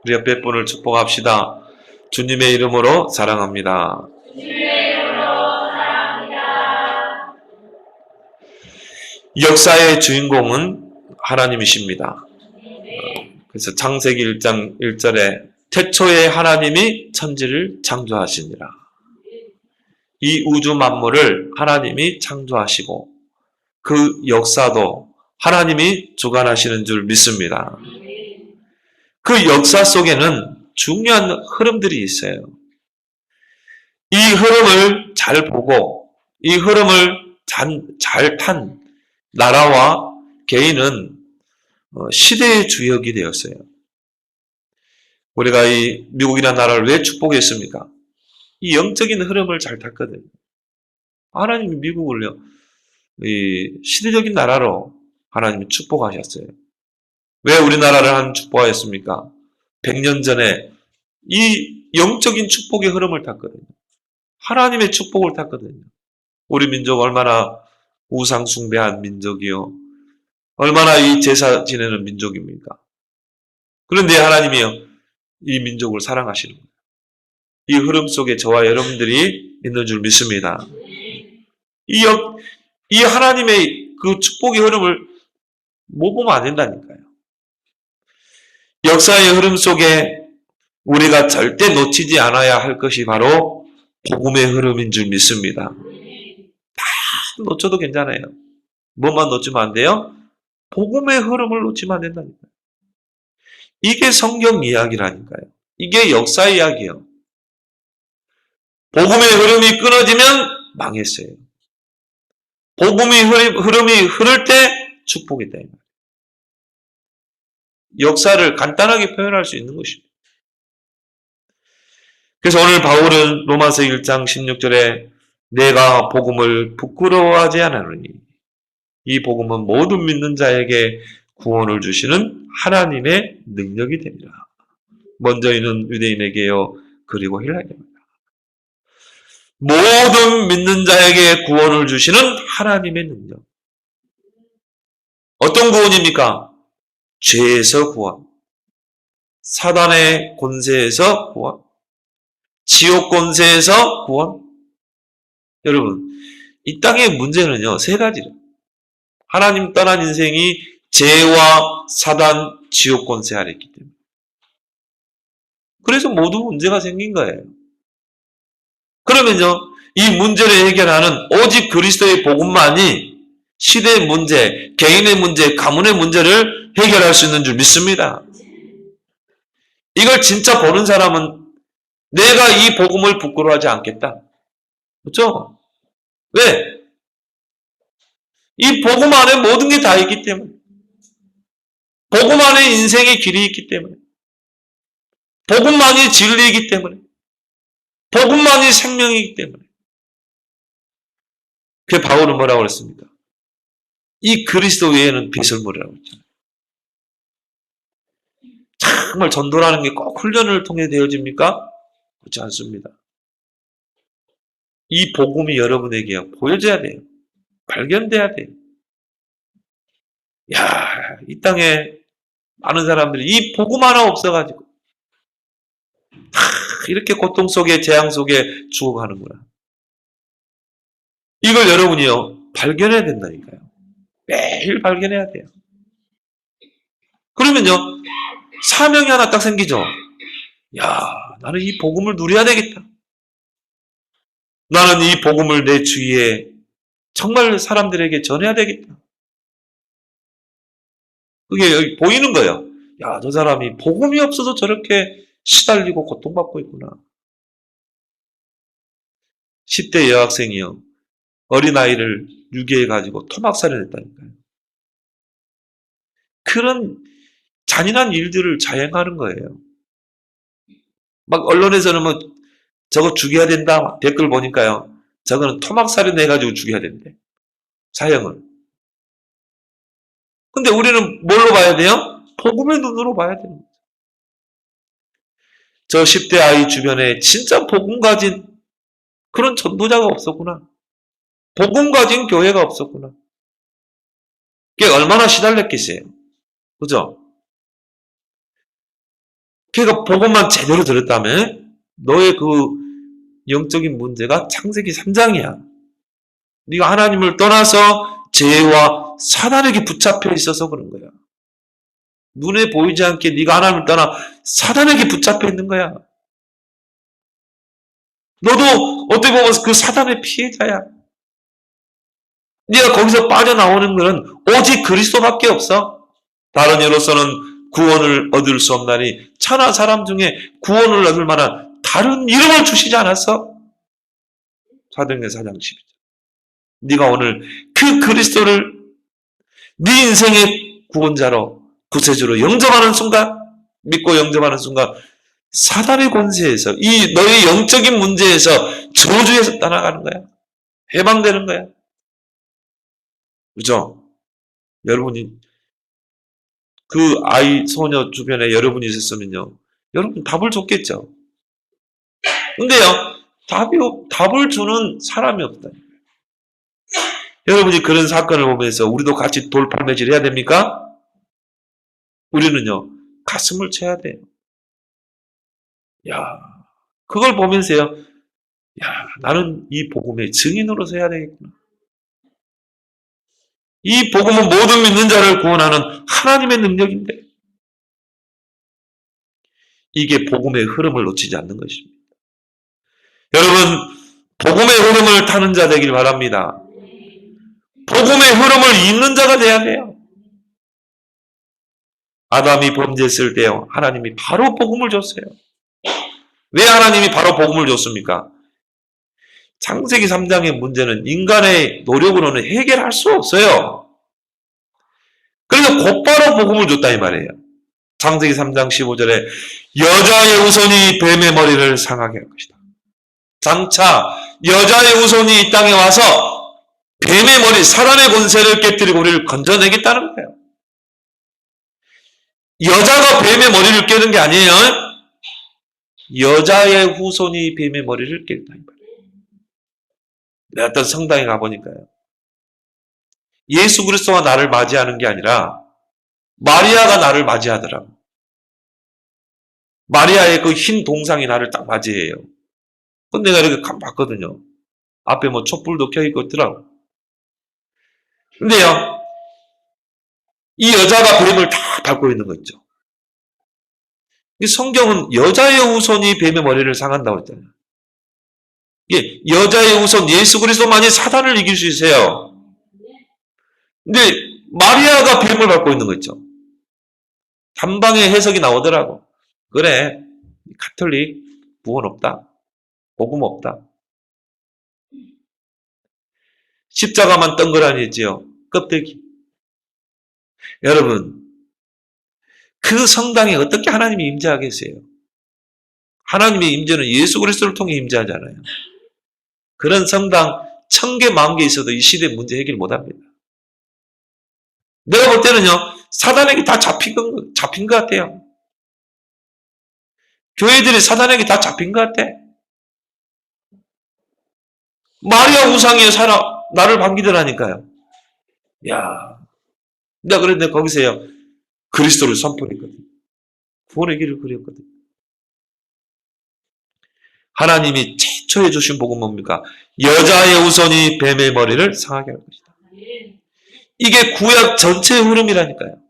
우리 옆에 분을 축복합시다. 주님의 이름으로 사랑합니다. 역사의 주인공은 하나님이십니다. 그래서 창세기 1장 1절에 태초에 하나님이 천지를 창조하시니라. 이 우주 만물을 하나님이 창조하시고 그 역사도 하나님이 주관하시는 줄 믿습니다. 그 역사 속에는 중요한 흐름들이 있어요. 이 흐름을 잘 보고 이 흐름을 잘 탄 나라와 개인은 시대의 주역이 되었어요. 우리가 이 미국이라는 나라를 왜 축복했습니까? 이 영적인 흐름을 잘 탔거든요. 하나님이 미국을요, 이 시대적인 나라로 하나님이 축복하셨어요. 왜 우리나라를 축복하였습니까? 100년 전에 이 영적인 축복의 흐름을 탔거든요. 하나님의 축복을 탔거든요. 우리 민족 얼마나 우상 숭배한 민족이요. 얼마나 이 제사 지내는 민족입니까? 그런데 하나님이요, 이 민족을 사랑하시는 거예요. 이 흐름 속에 저와 여러분들이 있는 줄 믿습니다. 이 하나님의 그 축복의 흐름을 못 보면 안 된다니까요. 역사의 흐름 속에 우리가 절대 놓치지 않아야 할 것이 바로 복음의 흐름인 줄 믿습니다. 다 놓쳐도 괜찮아요. 뭐만 놓치면 안 돼요? 복음의 흐름을 놓치면 안 된다니까요. 이게 성경 이야기라니까요. 이게 역사 이야기예요. 복음의 흐름이 끊어지면 망했어요. 복음의 흐름이 흐를 때 축복이다. 역사를 간단하게 표현할 수 있는 것입니다. 그래서 오늘 바울은 로마서 1장 16절에 내가 복음을 부끄러워하지 않으니 이 복음은 모든 믿는 자에게 구원을 주시는 하나님의 능력이 됩니다. 먼저는 유대인에게요, 그리고 헬라인입니다. 모든 믿는 자에게 구원을 주시는 하나님의 능력. 어떤 구원입니까? 죄에서 구원, 사단의 권세에서 구원, 지옥 권세에서 구원. 여러분, 이 땅의 문제는요, 세 가지예요. 하나님 떠난 인생이 죄와 사단, 지옥 권세 아래 있기 때문에. 그래서 모두 문제가 생긴 거예요. 그러면요, 이 문제를 해결하는 오직 그리스도의 복음만이 시대의 문제, 개인의 문제, 가문의 문제를 해결할 수 있는 줄 믿습니다. 이걸 진짜 보는 사람은 내가 이 복음을 부끄러워하지 않겠다. 그렇죠? 왜? 이 복음 안에 모든 게 다 있기 때문에. 복음 안에 인생의 길이 있기 때문에. 복음만이 진리이기 때문에. 복음만이 생명이기 때문에. 그 바울은 뭐라고 그랬습니까? 이 그리스도 외에는 배설물이라고 했잖아요. 정말 전도라는 게 꼭 훈련을 통해 되어집니까? 그렇지 않습니다. 이 복음이 여러분에게 보여져야 돼요. 발견돼야 돼요. 야, 이 땅에 많은 사람들이 이 복음 하나 없어가지고 이렇게 고통 속에 재앙 속에 죽어가는구나. 이걸 여러분이요, 발견해야 된다니까요. 매일 발견해야 돼요. 그러면요, 사명이 하나 딱 생기죠. 야, 나는 이 복음을 누려야 되겠다. 나는 이 복음을 내 주위에 정말 사람들에게 전해야 되겠다. 그게 보이는 거예요. 야, 저 사람이 복음이 없어서 저렇게 시달리고 고통받고 있구나. 10대 여학생이요, 어린아이를 유괴해가지고 토막살해냈다니까요. 그런 잔인한 일들을 자행하는 거예요. 막 언론에서는 뭐 저거 죽여야 된다 댓글 보니까요, 저거는 토막살인 해가지고 죽여야 된대. 사형을. 근데 우리는 뭘로 봐야 돼요? 복음의 눈으로 봐야 되는 거죠. 저 10대 아이 주변에 진짜 복음 가진 그런 전도자가 없었구나. 복음 가진 교회가 없었구나. 그게 얼마나 시달렸겠어요. 그죠? 그러니까 복음만 제대로 들었다면 너의 그 영적인 문제가 창세기 3장이야. 네가 하나님을 떠나서 죄와 사단에게 붙잡혀 있어서 그런 거야. 눈에 보이지 않게 네가 하나님을 떠나 사단에게 붙잡혀 있는 거야. 너도 어떻게 보면 그 사단의 피해자야. 네가 거기서 빠져나오는 것은 오직 그리스도밖에 없어. 다른 이로서는 구원을 얻을 수 없나니 천하 사람 중에 구원을 얻을 만한 다른 이름을 주시지 않았어? 사도행전 4장 12절. 네가 오늘 그 그리스도를 네 인생의 구원자로 구세주로 영접하는 순간, 믿고 영접하는 순간 사단의 권세에서 이 너의 영적인 문제에서 저주에서 떠나가는 거야. 해방되는 거야. 그죠? 여러분이 그 아이 소녀 주변에 여러분이 있었으면요. 여러분 답을 줬겠죠. 근데요. 답을 주는 사람이 없다. 여러분이 그런 사건을 보면서 우리도 같이 돌팔매질 해야 됩니까? 우리는요. 가슴을 쳐야 돼요. 야, 그걸 보면서요. 야, 나는 이 복음의 증인으로서 해야 되겠구나. 이 복음은 모든 믿는 자를 구원하는 하나님의 능력인데 이게 복음의 흐름을 놓치지 않는 것입니다. 여러분, 복음의 흐름을 타는 자 되길 바랍니다. 복음의 흐름을 잇는 자가 돼야 돼요. 아담이 범죄했을 때요. 하나님이 바로 복음을 줬어요. 왜 하나님이 바로 복음을 줬습니까? 창세기 3장의 문제는 인간의 노력으로는 해결할 수 없어요. 그래서 곧바로 복음을 줬다 이 말이에요. 창세기 3장 15절에 여자의 후손이 뱀의 머리를 상하게 할 것이다. 장차 여자의 후손이 이 땅에 와서 뱀의 머리, 사단의 권세를 깨뜨리고 우리를 건져내겠다는 거예요. 여자가 뱀의 머리를 깨는 게 아니에요. 여자의 후손이 뱀의 머리를 깼다 이 말이에요. 내가 어떤 성당에 가보니까요. 예수 그리스도가 나를 맞이하는 게 아니라 마리아가 나를 맞이하더라고. 마리아의 그 흰 동상이 나를 딱 맞이해요. 근데 내가 이렇게 봤거든요. 앞에 뭐 촛불도 켜있고 있더라고. 근데요, 이 여자가 뱀을 다 밟고 있는 거 있죠. 이 성경은 여자의 후손이 뱀의 머리를 상한다고 했잖아요. 예, 여자의 후손 예수 그리스도만이 사단을 이길 수 있어요. 근데 마리아가 뱀을 밟고 있는 거 있죠. 단방에 해석이 나오더라고. 그래, 가톨릭 구원 없다. 복음 없다. 십자가만 덩그라니 있지요. 껍데기. 여러분, 그 성당에 어떻게 하나님이 임재하겠어요? 하나님의 임재는 예수 그리스도를 통해 임재하잖아요. 그런 성당 1000개, 10,000개 있어도 이 시대 문제 해결 못합니다. 내가 볼 때는요, 사단에게 다 잡힌 것 같아요. 교회들이 사단에게 다 잡힌 것 같아. 마리아 우상에 나를 반기더라니까요. 야, 내가 그랬는데 거기서요, 그리스도를 선포했거든. 구원의 길을 그렸거든. 하나님이 최초에 주신 복은 뭡니까? 여자의 후손이 뱀의 머리를 상하게 할 것이다. 이게 구약 전체의 흐름이라니까요.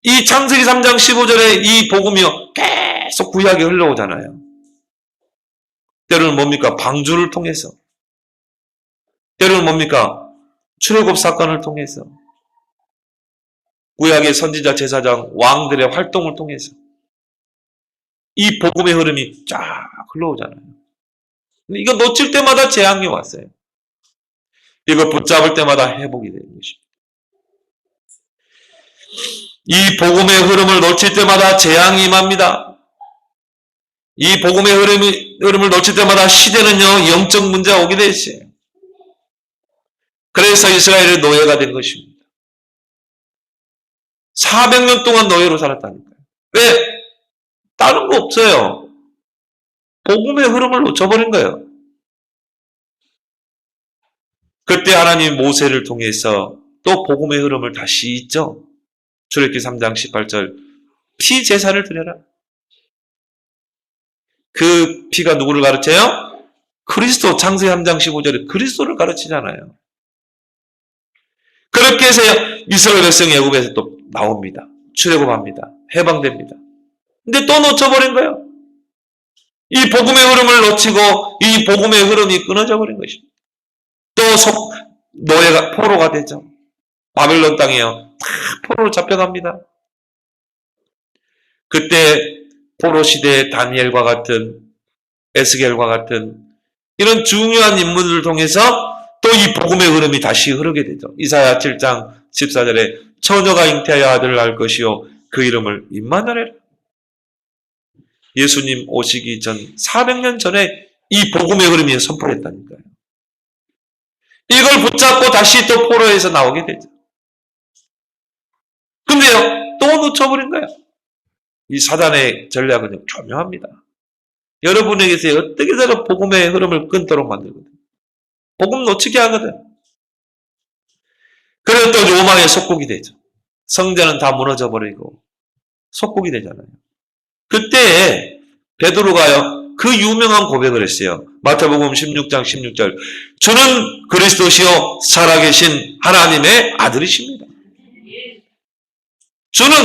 이 창세기 3장 15절에 이 복음이요, 계속 구약에 흘러오잖아요. 때로는 뭡니까? 방주를 통해서. 때로는 뭡니까? 출애굽 사건을 통해서. 구약의 선지자, 제사장, 왕들의 활동을 통해서. 이 복음의 흐름이 쫙 흘러오잖아요. 이거 놓칠 때마다 재앙이 왔어요. 이거 붙잡을 때마다 회복이 되는 것입니다. 이 복음의 흐름을 놓칠 때마다 재앙이 임합니다. 이 복음의 흐름을 놓칠 때마다 시대는요, 영적 문제가 오게 돼 있어요. 그래서 이스라엘의 노예가 된 것입니다. 400년 동안 노예로 살았다니까요. 왜? 다른 거 없어요. 복음의 흐름을 놓쳐버린 거예요. 그때 하나님 모세를 통해서 또 복음의 흐름을 다시 있죠. 출애굽기 3장 18절 피 제사를 드려라. 그 피가 누구를 가르쳐요? 그리스도. 창세기 3장 15절에 그리스도를 가르치잖아요. 그렇게 해서 이스라엘 백성이 애굽에서 또 나옵니다. 출애굽합니다. 해방됩니다. 근데 또 놓쳐버린 거예요. 이 복음의 흐름을 놓치고 이 복음의 흐름이 끊어져 버린 것입니다. 또 노예가 포로가 되죠. 바벨론 땅이요. 다 포로로 잡혀갑니다. 그때 포로 시대의 다니엘과 같은, 에스겔과 같은 이런 중요한 인물들을 통해서 또 이 복음의 흐름이 다시 흐르게 되죠. 이사야 7장 14절에 처녀가 잉태하여 아들을 낳을 것이요 그 이름을 임마누엘. 예수님 오시기 전 400년 전에 이 복음의 흐름이 선포했다니까요. 이걸 붙잡고 다시 또 포로에서 나오게 되죠. 근데요, 또 놓쳐버린 거예요. 이 사단의 전략은 교묘합니다. 여러분에게서 어떻게 해서 복음의 흐름을 끊도록 만들거든요. 복음 놓치게 하거든. 그래서 또 로마의 속국이 되죠. 성전은 다 무너져 버리고 속국이 되잖아요. 그때 베드로가요, 그 유명한 고백을 했어요. 마태복음 16장 16절. 주는 그리스도시요 살아계신 하나님의 아들이십니다. 주는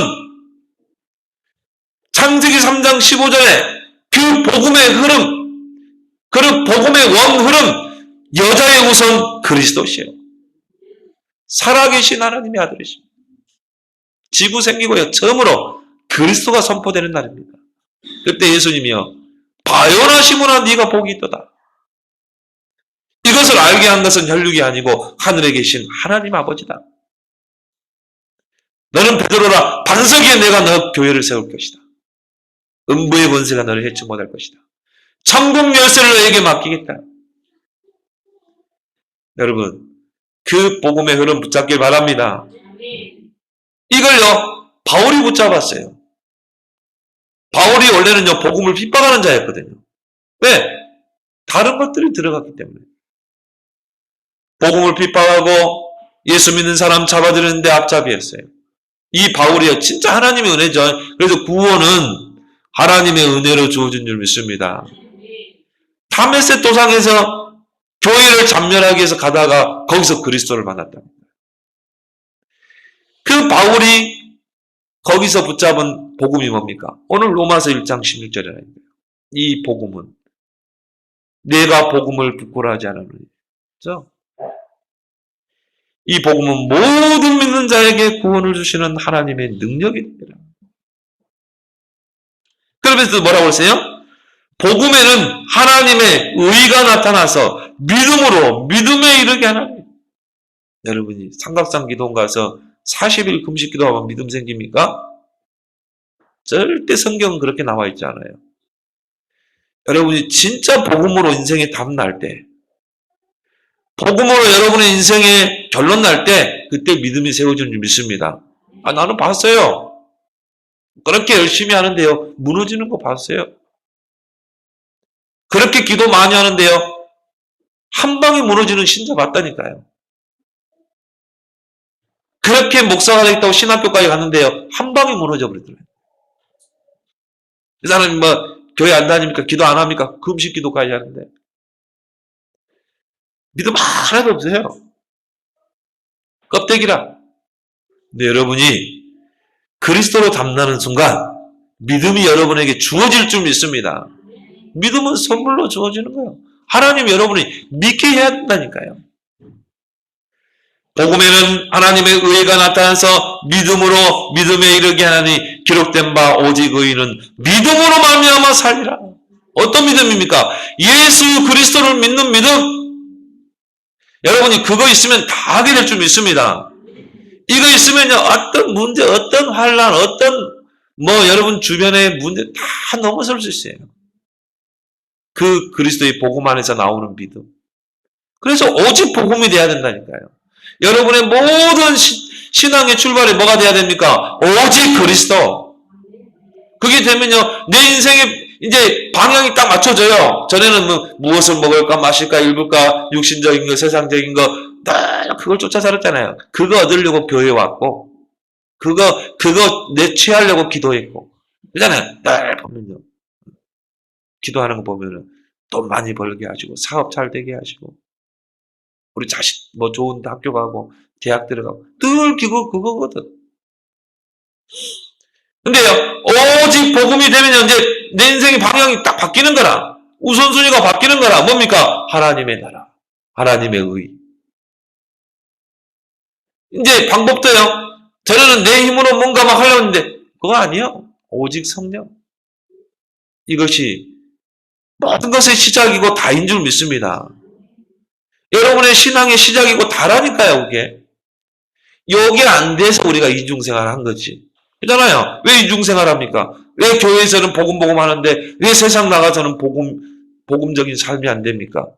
창세기 3장 15절에 그 복음의 흐름, 그 복음의 원 흐름, 여자의 우선 그리스도시요. 살아계신 하나님의 아들이십니다. 지구 생기고요. 처음으로 그리스도가 선포되는 날입니다. 그때 예수님이요. 바요나 시몬아 네가 복이 있도다. 이것을 알게 한 것은 혈육이 아니고 하늘에 계신 하나님 아버지다. 너는 베드로라. 반석 위에 내가 너 교회를 세울 것이다. 음부의 권세가 너를 해치 못할 것이다. 천국 열쇠를 너에게 맡기겠다. 여러분, 그 복음의 흐름 붙잡길 바랍니다. 이걸요, 바울이 붙잡았어요. 바울이 원래는요, 복음을 핍박하는 자였거든요. 왜? 다른 것들이 들어갔기 때문에. 복음을 핍박하고 예수 믿는 사람 잡아들이는데 앞잡이였어요. 이 바울이요, 진짜 하나님의 은혜죠. 그래서 구원은 하나님의 은혜로 주어진 줄 믿습니다. 다메섹 도상에서 교회를 잔멸하기 위해서 가다가 거기서 그리스도를 만났답니다. 그 바울이 거기서 붙잡은 복음이 뭡니까? 오늘 로마서 1장 16절이라는 거예요. 이 복음은 내가 복음을 부끄러워하지 않으니. 그렇죠? 이 복음은 모든 믿는 자에게 구원을 주시는 하나님의 능력이 됩니다. 그러면서 뭐라고 했어요? 복음에는 하나님의 의가 나타나서 믿음으로 믿음에 이르게 하나님. 여러분이 삼각산 기도원 가서 40일 금식 기도하면 믿음 생깁니까? 절대 성경은 그렇게 나와 있지 않아요. 여러분이 진짜 복음으로 인생에 답 날 때, 복음으로 여러분의 인생에 결론 날 때, 그때 믿음이 세워지는 줄 믿습니다. 아, 나는 봤어요. 그렇게 열심히 하는데요, 무너지는 거 봤어요. 그렇게 기도 많이 하는데요, 한 방에 무너지는 신자 봤다니까요. 그렇게 목사가 되겠다고 신학교까지 갔는데요, 한 방에 무너져 버리더라고요. 그 사람이 뭐 교회 안 다닙니까? 기도 안 합니까? 금식 기도까지 하는데 믿음 하나도 없어요. 껍데기라. 근데 여러분이 그리스도로 담나는 순간 믿음이 여러분에게 주어질 줄 믿습니다. 믿음은 선물로 주어지는 거예요. 하나님 여러분이 믿게 해야 된다니까요. 복음에는 하나님의 의가 나타나서 믿음으로 믿음에 이르게 하나니 기록된 바 오직 의인은 믿음으로 말미암아 살리라. 어떤 믿음입니까? 예수 그리스도를 믿는 믿음. 여러분이 그거 있으면 다 하게 될 줄 믿습니다. 이거 있으면요, 어떤 문제, 어떤 환란, 어떤 여러분 주변의 문제 다 넘어설 수 있어요. 그 그리스도의 복음 안에서 나오는 믿음. 그래서 오직 복음이 돼야 된다니까요. 여러분의 모든 신앙의 출발이 뭐가 돼야 됩니까? 오직 그리스도. 그게 되면요, 내 인생에 이제 방향이 딱 맞춰져요. 전에는 무엇을 먹을까, 마실까, 입을까, 육신적인 거, 세상적인 거, 다 그걸 쫓아 살았잖아요. 그거 얻으려고 교회 왔고, 그거 내 취하려고 기도했고. 그잖아요. 날 보면요. 기도하는 거 보면은 돈 많이 벌게 하시고, 사업 잘 되게 하시고, 우리 자식 뭐 좋은 학교 가고, 대학 들어가고, 늘 그거거든. 근데요, 오직 복음이 되면 이제 내 인생의 방향이 딱 바뀌는 거라. 우선순위가 바뀌는 거라. 뭡니까? 하나님의 나라. 하나님의 의. 이제 방법도요. 저는 내 힘으로 뭔가 막 하려고 했는데 그거 아니에요. 오직 성령. 이것이 모든 것의 시작이고 다인 줄 믿습니다. 여러분의 신앙의 시작이고 다라니까요, 그게. 요게 안 돼서 우리가 이중생활 한 거지. 그잖아요. 왜 이중생활 합니까? 왜 교회에서는 복음 하는데 왜 세상 나가서는 복음적인 삶이 안 됩니까?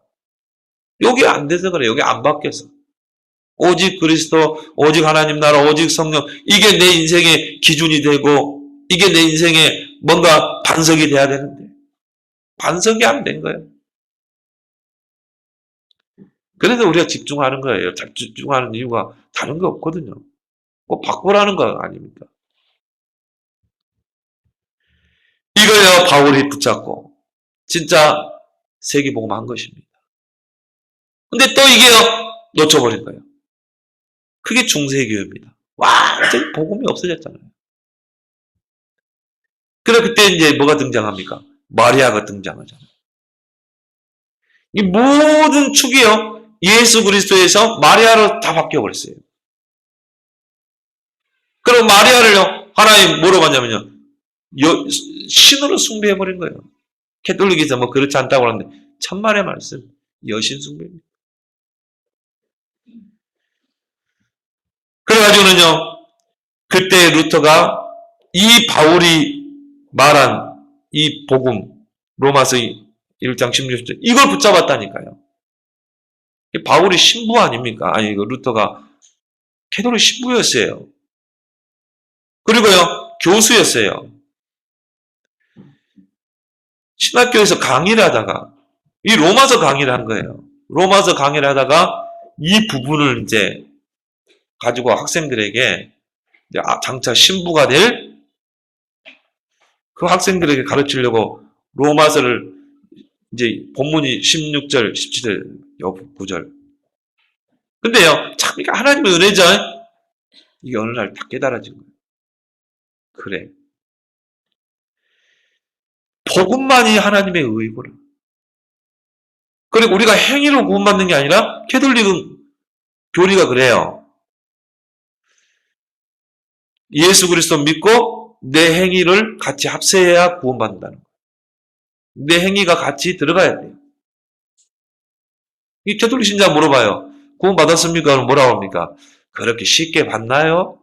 요게 안 돼서 그래. 요게 안 바뀌어서. 오직 그리스도, 오직 하나님 나라, 오직 성령. 이게 내 인생의 기준이 되고 이게 내 인생의 뭔가 반석이 돼야 되는데 반석이 안 된 거예요. 그래서 우리가 집중하는 거예요. 집중하는 이유가 다른 거 없거든요. 꼭 바꾸라는 거 아닙니까? 이거요, 바울이 붙잡고 진짜 세계복음 한 것입니다. 근데 또 이게요, 놓쳐버린 거예요. 그게 중세교회입니다. 완전히 복음이 없어졌잖아요. 그래 그때 이제 뭐가 등장합니까? 마리아가 등장하잖아요. 이 모든 축이요, 예수 그리스도에서 마리아로 다 바뀌어버렸어요. 그럼 마리아를요, 하나님 뭐로 봤냐면요, 신으로 숭배해버린 거예요. 캐톨릭에서 뭐 그렇지 않다고 하는데, 천만의 말씀, 여신 숭배입니다. 그래가지고는요, 그때 루터가 이 바울이 말한 이 복음, 로마서 1장 16절, 이걸 붙잡았다니까요. 바울이 신부 아닙니까? 아니, 루터가 캐톨릭 신부였어요. 그리고요, 교수였어요. 신학교에서 강의를 하다가, 이 로마서 강의를 한 거예요. 로마서 강의를 하다가 이 부분을 이제 가지고 학생들에게 장차 신부가 될 그 학생들에게 가르치려고 로마서를 이제 본문이 16절, 17절, 9절. 근데요, 참, 하나님의 은혜죠? 이게 어느 날 다 깨달아진 거예요. 그래. 복음만이 하나님의 의구나. 그리고 우리가 행위로 구원받는 게 아니라, 캐톨릭은 교리가 그래요. 예수 그리스도 믿고 내 행위를 같이 합세해야 구원받는다는 거예요. 내 행위가 같이 들어가야 돼요. 이 캐톨릭 신자 물어봐요. 구원받았습니까? 그럼 뭐라고 합니까? 그렇게 쉽게 받나요?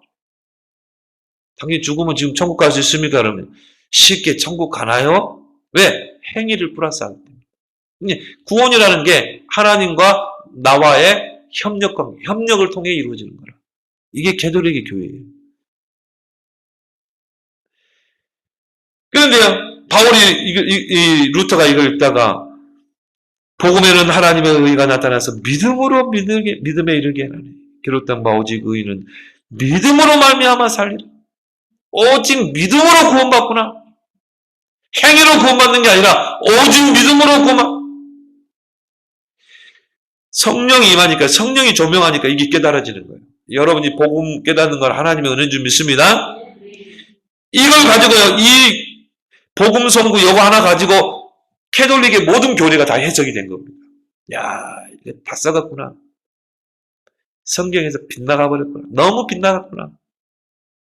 당연히 죽으면 지금 천국 갈 수 있습니까? 그러면 쉽게 천국 가나요? 왜? 행위를 플러스하기 때문에. 구원이라는 게 하나님과 나와의 협력관계, 협력을 통해 이루어지는 거라. 이게 캐톨릭의 교회예요. 그런데요, 바울이 루터가 이걸 읽다가 복음에는 하나님의 의가 나타나서 믿음에 이르게 하나니 기록된 바 오직 의는 믿음으로 말미암아 살리라. 오직 믿음으로 구원받구나. 행위로 구원받는 게 아니라 오직 믿음으로 구원받. 성령이 임하니까, 성령이 조명하니까 이게 깨달아지는 거예요. 여러분이 복음 깨닫는 건 하나님의 은혜인 줄 믿습니다. 이걸 가지고요, 이 복음 선구 요거 하나 가지고 캐톨릭의 모든 교리가 다 해석이 된 겁니다. 야, 이게 다 썩었구나. 성경에서 빗나가 버렸구나. 너무 빗나갔구나.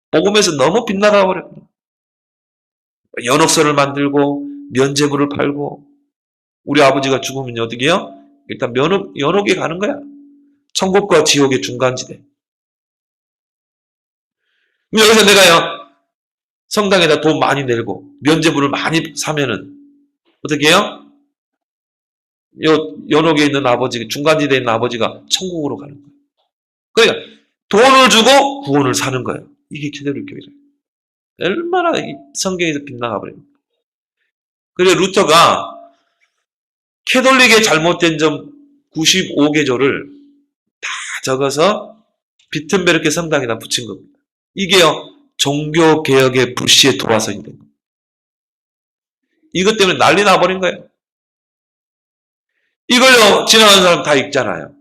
복음에서 너무 빗나가 버렸구나. 연옥서를 만들고 면죄부를 팔고, 우리 아버지가 죽으면 어떻게 해요? 일단 연옥에 가는 거야. 천국과 지옥의 중간지대. 여기서 내가요, 성당에다 돈 많이 내고 면죄부를 많이 사면은 어떻게 해요? 연옥에 있는 아버지, 중간지대에 있는 아버지가 천국으로 가는 거예요. 그러니까 돈을 주고 구원을 사는 거예요. 이게 캐톨릭 교회예요. 얼마나 성경에서 빗나가 버립니까? 그래 루터가 캐톨릭의 잘못된 점 95개조를 다 적어서 비튼베르크 성당에다 붙인 겁니다. 이게요, 종교개혁의 불씨에 돌아서게 된 겁니다. 이것 때문에 난리 나버린 거예요. 이걸요, 지나가는 사람 다 읽잖아요.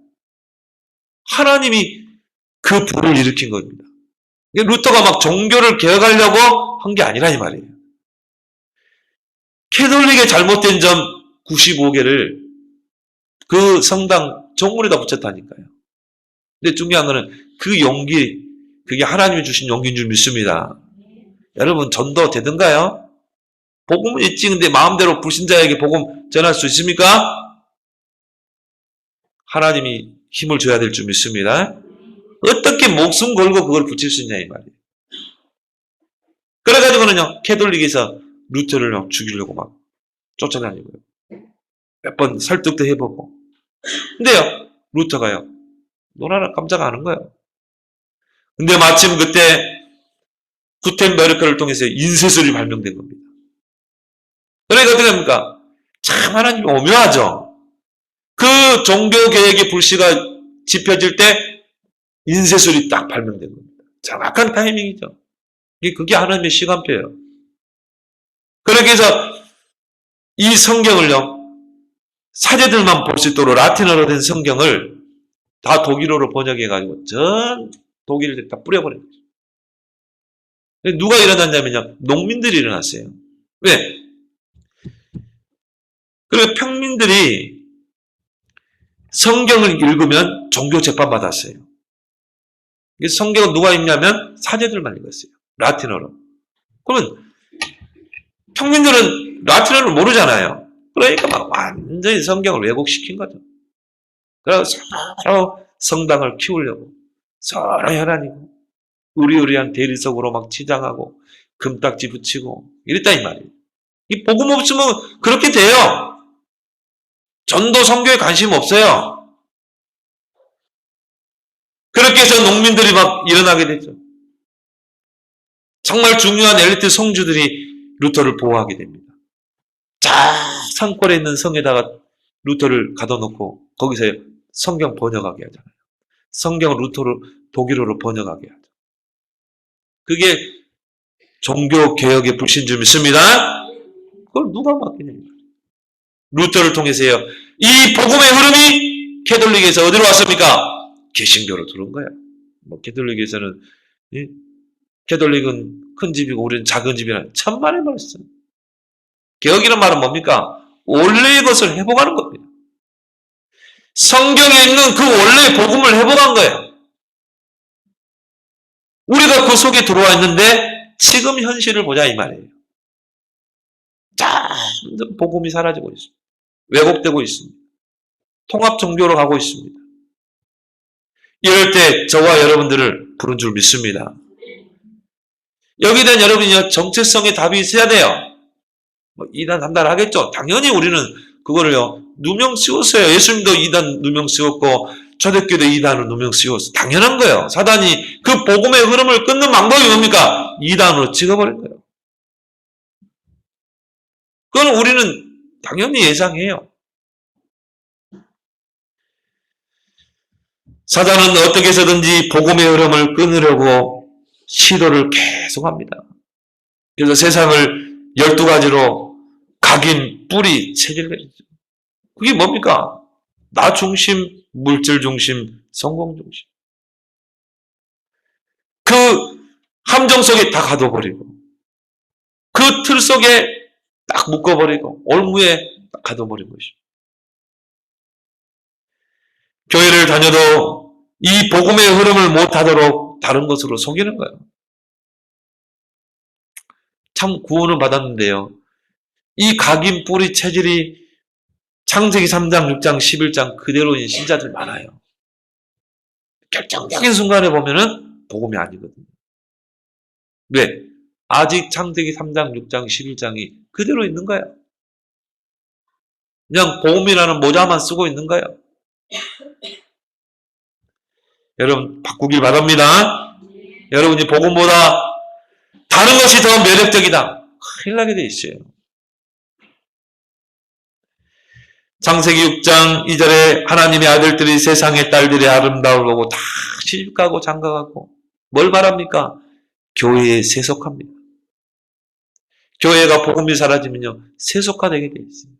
하나님이 그 불을 일으킨 겁니다. 루터가 막 종교를 개혁하려고 한 게 아니라 이 말이에요. 캐톨릭의 잘못된 점 95개를 그 성당 종물에다 붙였다니까요. 근데 중요한 거는 그 용기, 그게 하나님이 주신 용기인 줄 믿습니다. 여러분, 전도 되던가요? 복음은 있지. 근데 마음대로 불신자에게 복음 전할 수 있습니까? 하나님이 힘을 줘야 될 줄 믿습니다. 어떻게 목숨 걸고 그걸 붙일 수 있냐 이 말이에요. 그래가지고는요, 캐톨릭에서 루터를 막 죽이려고 막 쫓아다니고요. 몇 번 설득도 해보고. 근데요, 루터가요, 노나라 깜짝 안 한 거예요. 근데 마침 그때 구텐베르크를 통해서 인쇄술이 발명된 겁니다. 그러니까 어떻게 합니까? 참 하나님이 오묘하죠. 그 종교개혁의 불씨가 지펴질 때 인쇄술이 딱 발명된 겁니다. 정확한 타이밍이죠. 그게 하나님의 시간표예요. 그렇게 해서 이 성경을요, 사제들만 볼 수 있도록 라틴어로 된 성경을 다 독일어로 번역해가지고 전 독일에 다 뿌려버린 거죠. 누가 일어났냐면요, 농민들이 일어났어요. 왜? 그리고 평민들이 성경을 읽으면 종교 재판 받았어요. 성경은 누가 읽냐면 사제들만 읽었어요. 라틴어로. 그러면 평민들은 라틴어를 모르잖아요. 그러니까 막 완전히 성경을 왜곡시킨 거죠. 그래서 서로 성당을 키우려고 서로 혈안이고 의리의리한 대리석으로 막 치장하고 금딱지 붙이고 이랬다 이 말이에요. 이 복음 없으면 그렇게 돼요. 전도 선교에 관심 없어요. 그렇게 해서 농민들이 막 일어나게 되죠. 정말 중요한 엘리트 성주들이 루터를 보호하게 됩니다. 산골에 있는 성에다가 루터를 가둬놓고 거기서 성경 번역하게 하잖아요. 성경을 독일어로 번역하게 하죠. 그게 종교개혁의 불신 줄 믿습니다. 그걸 누가 맡기냐. 루터를 통해서요. 이 복음의 흐름이 캐톨릭에서 어디로 왔습니까? 개신교로 들어온 거야. 캐톨릭에서는 캐톨릭은 큰 집이고 우리는 작은 집이라는 천만의 말씀. 개혁이라는 말은 뭡니까? 원래의 것을 회복하는 겁니다. 성경에 있는 그 원래의 복음을 회복한 거예요. 우리가 그 속에 들어와 있는데 지금 현실을 보자 이 말이에요. 점점 복음이 사라지고 있습니다. 왜곡되고 있습니다. 통합 종교로 가고 있습니다. 이럴 때 저와 여러분들을 부른 줄 믿습니다. 여기에 대한 여러분이 정체성의 답이 있어야 돼요. 이단 3단 하겠죠. 당연히 우리는 그거를요 누명 씌웠어요. 예수님도 이단 누명 씌웠고 초대교도 이단으로 누명 씌웠어요. 당연한 거예요. 사단이 그 복음의 흐름을 끊는 방법이 뭡니까? 이단으로 찍어버릴 거예요. 그건 우리는 당연히 예상해요. 사단은 어떻게 해서든지 복음의 흐름을 끊으려고 시도를 계속합니다. 그래서 세상을 12가지로 각인, 뿌리, 체질 내리죠. 그게 뭡니까? 나 중심, 물질 중심, 성공 중심. 그 함정 속에 다 가둬버리고 그 틀 속에 딱 묶어버리고 올무에 딱 가둬버린 것이죠. 교회를 다녀도 이 복음의 흐름을 못하도록 다른 것으로 속이는 거예요. 참 구원을 받았는데요. 이 각인 뿌리 체질이 창세기 3장, 6장, 11장 그대로인 신자들 많아요. 결정적인 순간에 보면은 복음이 아니거든요. 왜? 아직 창세기 3장, 6장, 11장이 그대로 있는 거예요. 그냥 복음이라는 모자만 쓰고 있는 거예요. 여러분 바꾸길 바랍니다. 여러분이 복음보다 다른 것이 더 매력적이다. 큰일 나게 돼 있어요. 창세기 6장 2절에 하나님의 아들들이 세상의 딸들의 아름다움을 보고 다 시집가고 장가가고 뭘 바랍니까? 교회에 세속합니다. 교회가 복음이 사라지면요, 세속화되게 돼 있어요.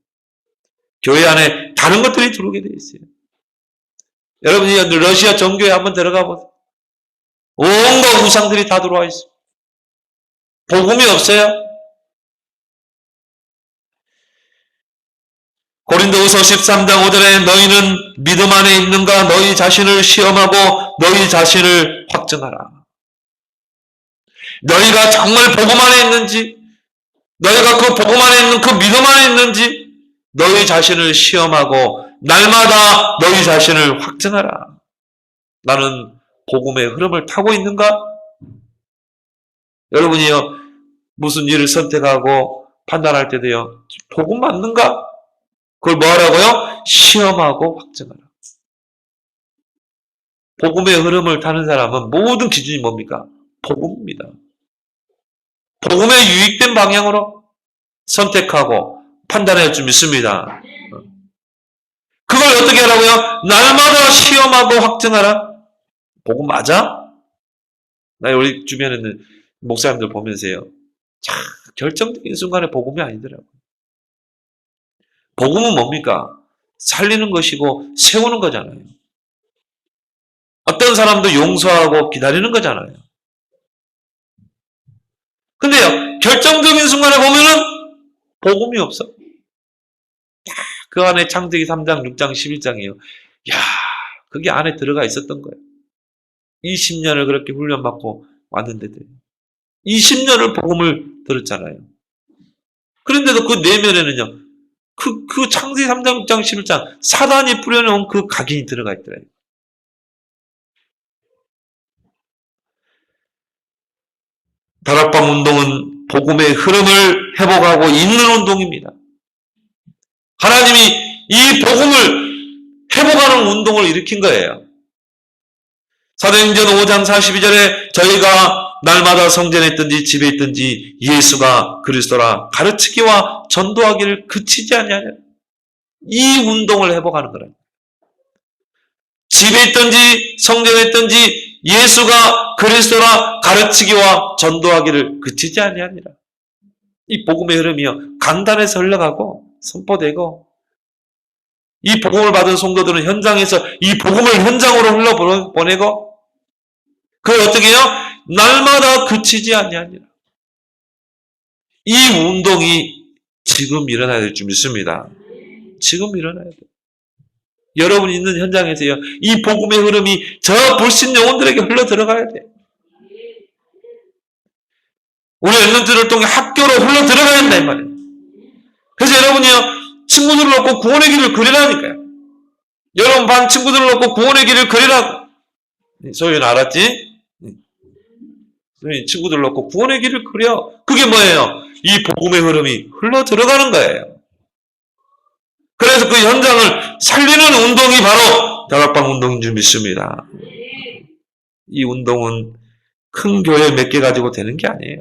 교회 안에 다른 것들이 들어오게 돼 있어요. 여러분이 러시아 정교회 한번 들어가 보세요. 온갖 우상들이 다 들어와 있어요. 복음이 없어요. 고린도후서 13장 5절에 너희는 믿음 안에 있는가 너희 자신을 시험하고 너희 자신을 확증하라. 너희가 정말 복음 안에 있는지, 너희가 그 복음 안에 있는 그 믿음 안에 있는지 너희 자신을 시험하고 날마다 너희 자신을 확증하라. 나는 복음의 흐름을 타고 있는가? 여러분이요, 무슨 일을 선택하고 판단할 때도요, 복음 맞는가? 그걸 뭐 하라고요? 시험하고 확증하라. 복음의 흐름을 타는 사람은 모든 기준이 뭡니까? 복음입니다. 복음에 유익된 방향으로 선택하고 판단할 줄 믿습니다. 그걸 어떻게 하라고요? 날마다 시험하고 확증하라. 복음 맞아? 나 우리 주변에 있는 목사님들 보면서요, 참 결정적인 순간에 복음이 아니더라고요. 복음은 뭡니까? 살리는 것이고 세우는 거잖아요. 어떤 사람도 용서하고 기다리는 거잖아요. 근데요, 결정적인 순간에 보면은 복음이 없어. 그 안에 창세기 3장, 6장, 11장이에요. 야, 그게 안에 들어가 있었던 거예요. 20년을 그렇게 훈련받고 왔는데도 20년을 복음을 들었잖아요. 그런데도 그 내면에는요, 그 창세기 3장, 6장, 11장 사단이 뿌려놓은 그 각인이 들어가 있더라고요. 다락방 운동은 복음의 흐름을 회복하고 있는 운동입니다. 하나님이 이 복음을 회복하는 운동을 일으킨 거예요. 사도행전 5장 42절에 저희가 날마다 성전에 있든지 집에 있든지 예수가 그리스도라 가르치기와 전도하기를 그치지 아니하냐. 이 운동을 회복하는 거라요. 집에 있든지 성전에 있든지 예수가 그리스도라 가르치기와 전도하기를 그치지 아니하니라. 이 복음의 흐름이요, 강단에서 흘러가고 선포되고, 이 복음을 받은 성도들은 현장에서 이 복음을 현장으로 흘러보내고, 그걸 어떻게 해요? 날마다 그치지 아니하니라. 이 운동이 지금 일어나야 될 줄 믿습니다. 지금 일어나야 돼요. 여러분이 있는 현장에서요, 이 복음의 흐름이 저 불신 영혼들에게 흘러 들어가야 돼요. 우리 랩런트를 통해 학교로 흘러 들어가야 한다, 이 말이에요. 그래서 여러분이요, 친구들을 놓고 구원의 길을 그리라니까요. 여러분 반 친구들을 놓고 구원의 길을 그리라고. 소윤 알았지? 소윤 친구들을 놓고 구원의 길을 그려. 그게 뭐예요? 이 복음의 흐름이 흘러 들어가는 거예요. 그래서 그 현장을 살리는 운동이 바로 다락방 운동인 줄 믿습니다. 이 운동은 큰 교회 몇 개 가지고 되는 게 아니에요.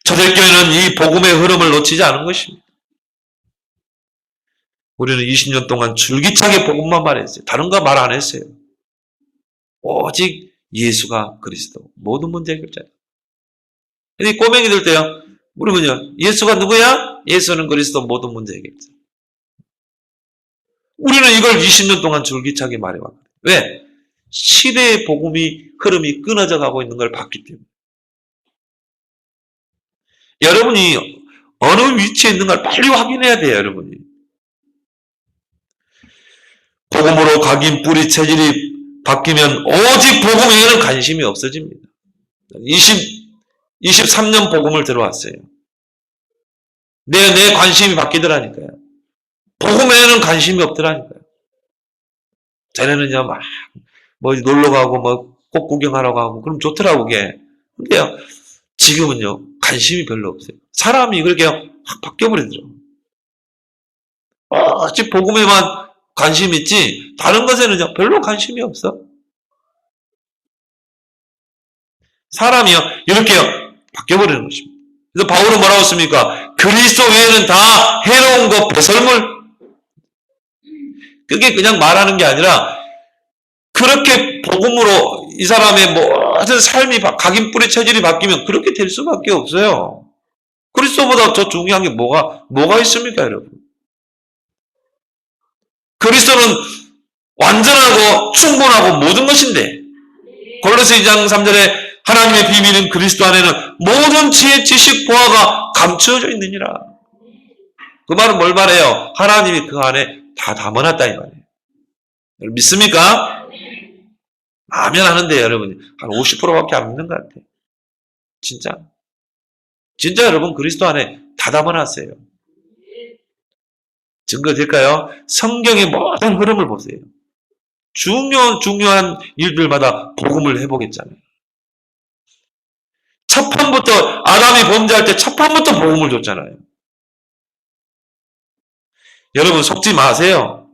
초대교회는 이 복음의 흐름을 놓치지 않은 것입니다. 우리는 20년 동안 줄기차게 복음만 말했어요. 다른 거 말 안 했어요. 오직 예수가 그리스도, 모든 문제 해결자예요. 근데 꼬맹이들 때요, 물으면요, 예수가 누구야? 예수는 그리스도, 모든 문제 해결자. 우리는 이걸 20년 동안 줄기차게 말해왔거든요. 왜? 시대의 복음이 흐름이 끊어져 가고 있는 걸 봤기 때문에. 여러분이 어느 위치에 있는가를 빨리 확인해야 돼요, 여러분이. 복음으로 각인 뿌리 체질이 바뀌면 오직 복음에는 관심이 없어집니다. 23년 복음을 들어왔어요. 내 관심이 바뀌더라니까요. 복음에는 관심이 없더라니까요. 전에는요, 놀러 가고, 꽃 구경하러 가고, 그럼 좋더라고, 그게. 근데요, 지금은요, 관심이 별로 없어요. 사람이 그렇게 확 바뀌어버리더라고요. 오직 복음에만 관심이 있지, 다른 것에는요, 별로 관심이 없어. 사람이요, 이렇게요, 바뀌어버리는 것입니다. 그래서 바울은 뭐라고 했습니까? 그리스도 외에는 다 해로운 것, 배설물. 그게 그냥 말하는 게 아니라, 그렇게 복음으로 이 사람의 모든 삶이 각인뿌리 체질이 바뀌면 그렇게 될 수밖에 없어요. 그리스도보다 더 중요한 게 뭐가 있습니까, 여러분? 그리스도는 완전하고 충분하고 모든 것인데, 골로새 2장 3절에 하나님의 비밀은 그리스도 안에는 모든 지혜, 지식, 보화가 감추어져 있느니라. 그 말은 뭘 말해요? 하나님이 그 안에 다 담아놨다 이 말이에요. 여러분 믿습니까? 아멘 하는데 여러분 한 50%밖에 안 믿는 것 같아요. 진짜 여러분 그리스도 안에 다 담아놨어요. 증거 될까요? 성경의 모든 흐름을 보세요. 중요한 일들마다 복음을 해보겠잖아요. 첫 판부터 아담이 범죄할 때 첫 판부터 복음을 줬잖아요. 여러분 속지 마세요.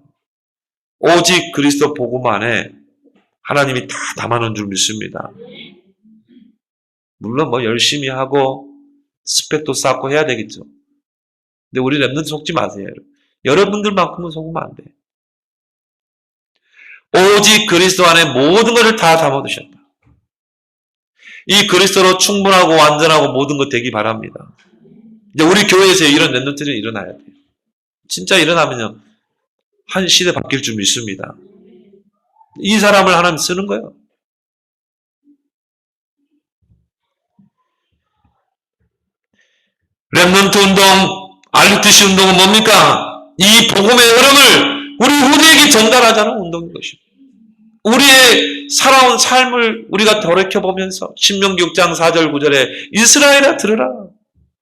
오직 그리스도 복음 안에 하나님이 다 담아놓은 줄 믿습니다. 물론 뭐 열심히 하고 스펙도 쌓고 해야 되겠죠. 근데 우리 랩런트 속지 마세요. 여러분들만큼은 속으면 안 돼. 오직 그리스도 안에 모든 것을 다 담아두셨다. 이 그리스도로 충분하고 완전하고 모든 것 되기 바랍니다. 이제 우리 교회에서 이런 랩런트들이 일어나야 돼요. 진짜 일어나면요. 한 시대 바뀔 줄 믿습니다. 이 사람을 하나님 쓰는 거예요. 랩런트 운동, RUTC 운동은 뭡니까? 이 복음의 흐름을 우리 후대에게 전달하자는 운동인 것입니다. 우리의 살아온 삶을 우리가 돌이켜보면서 신명기 6장 4절 9절에 이스라엘아 들으라.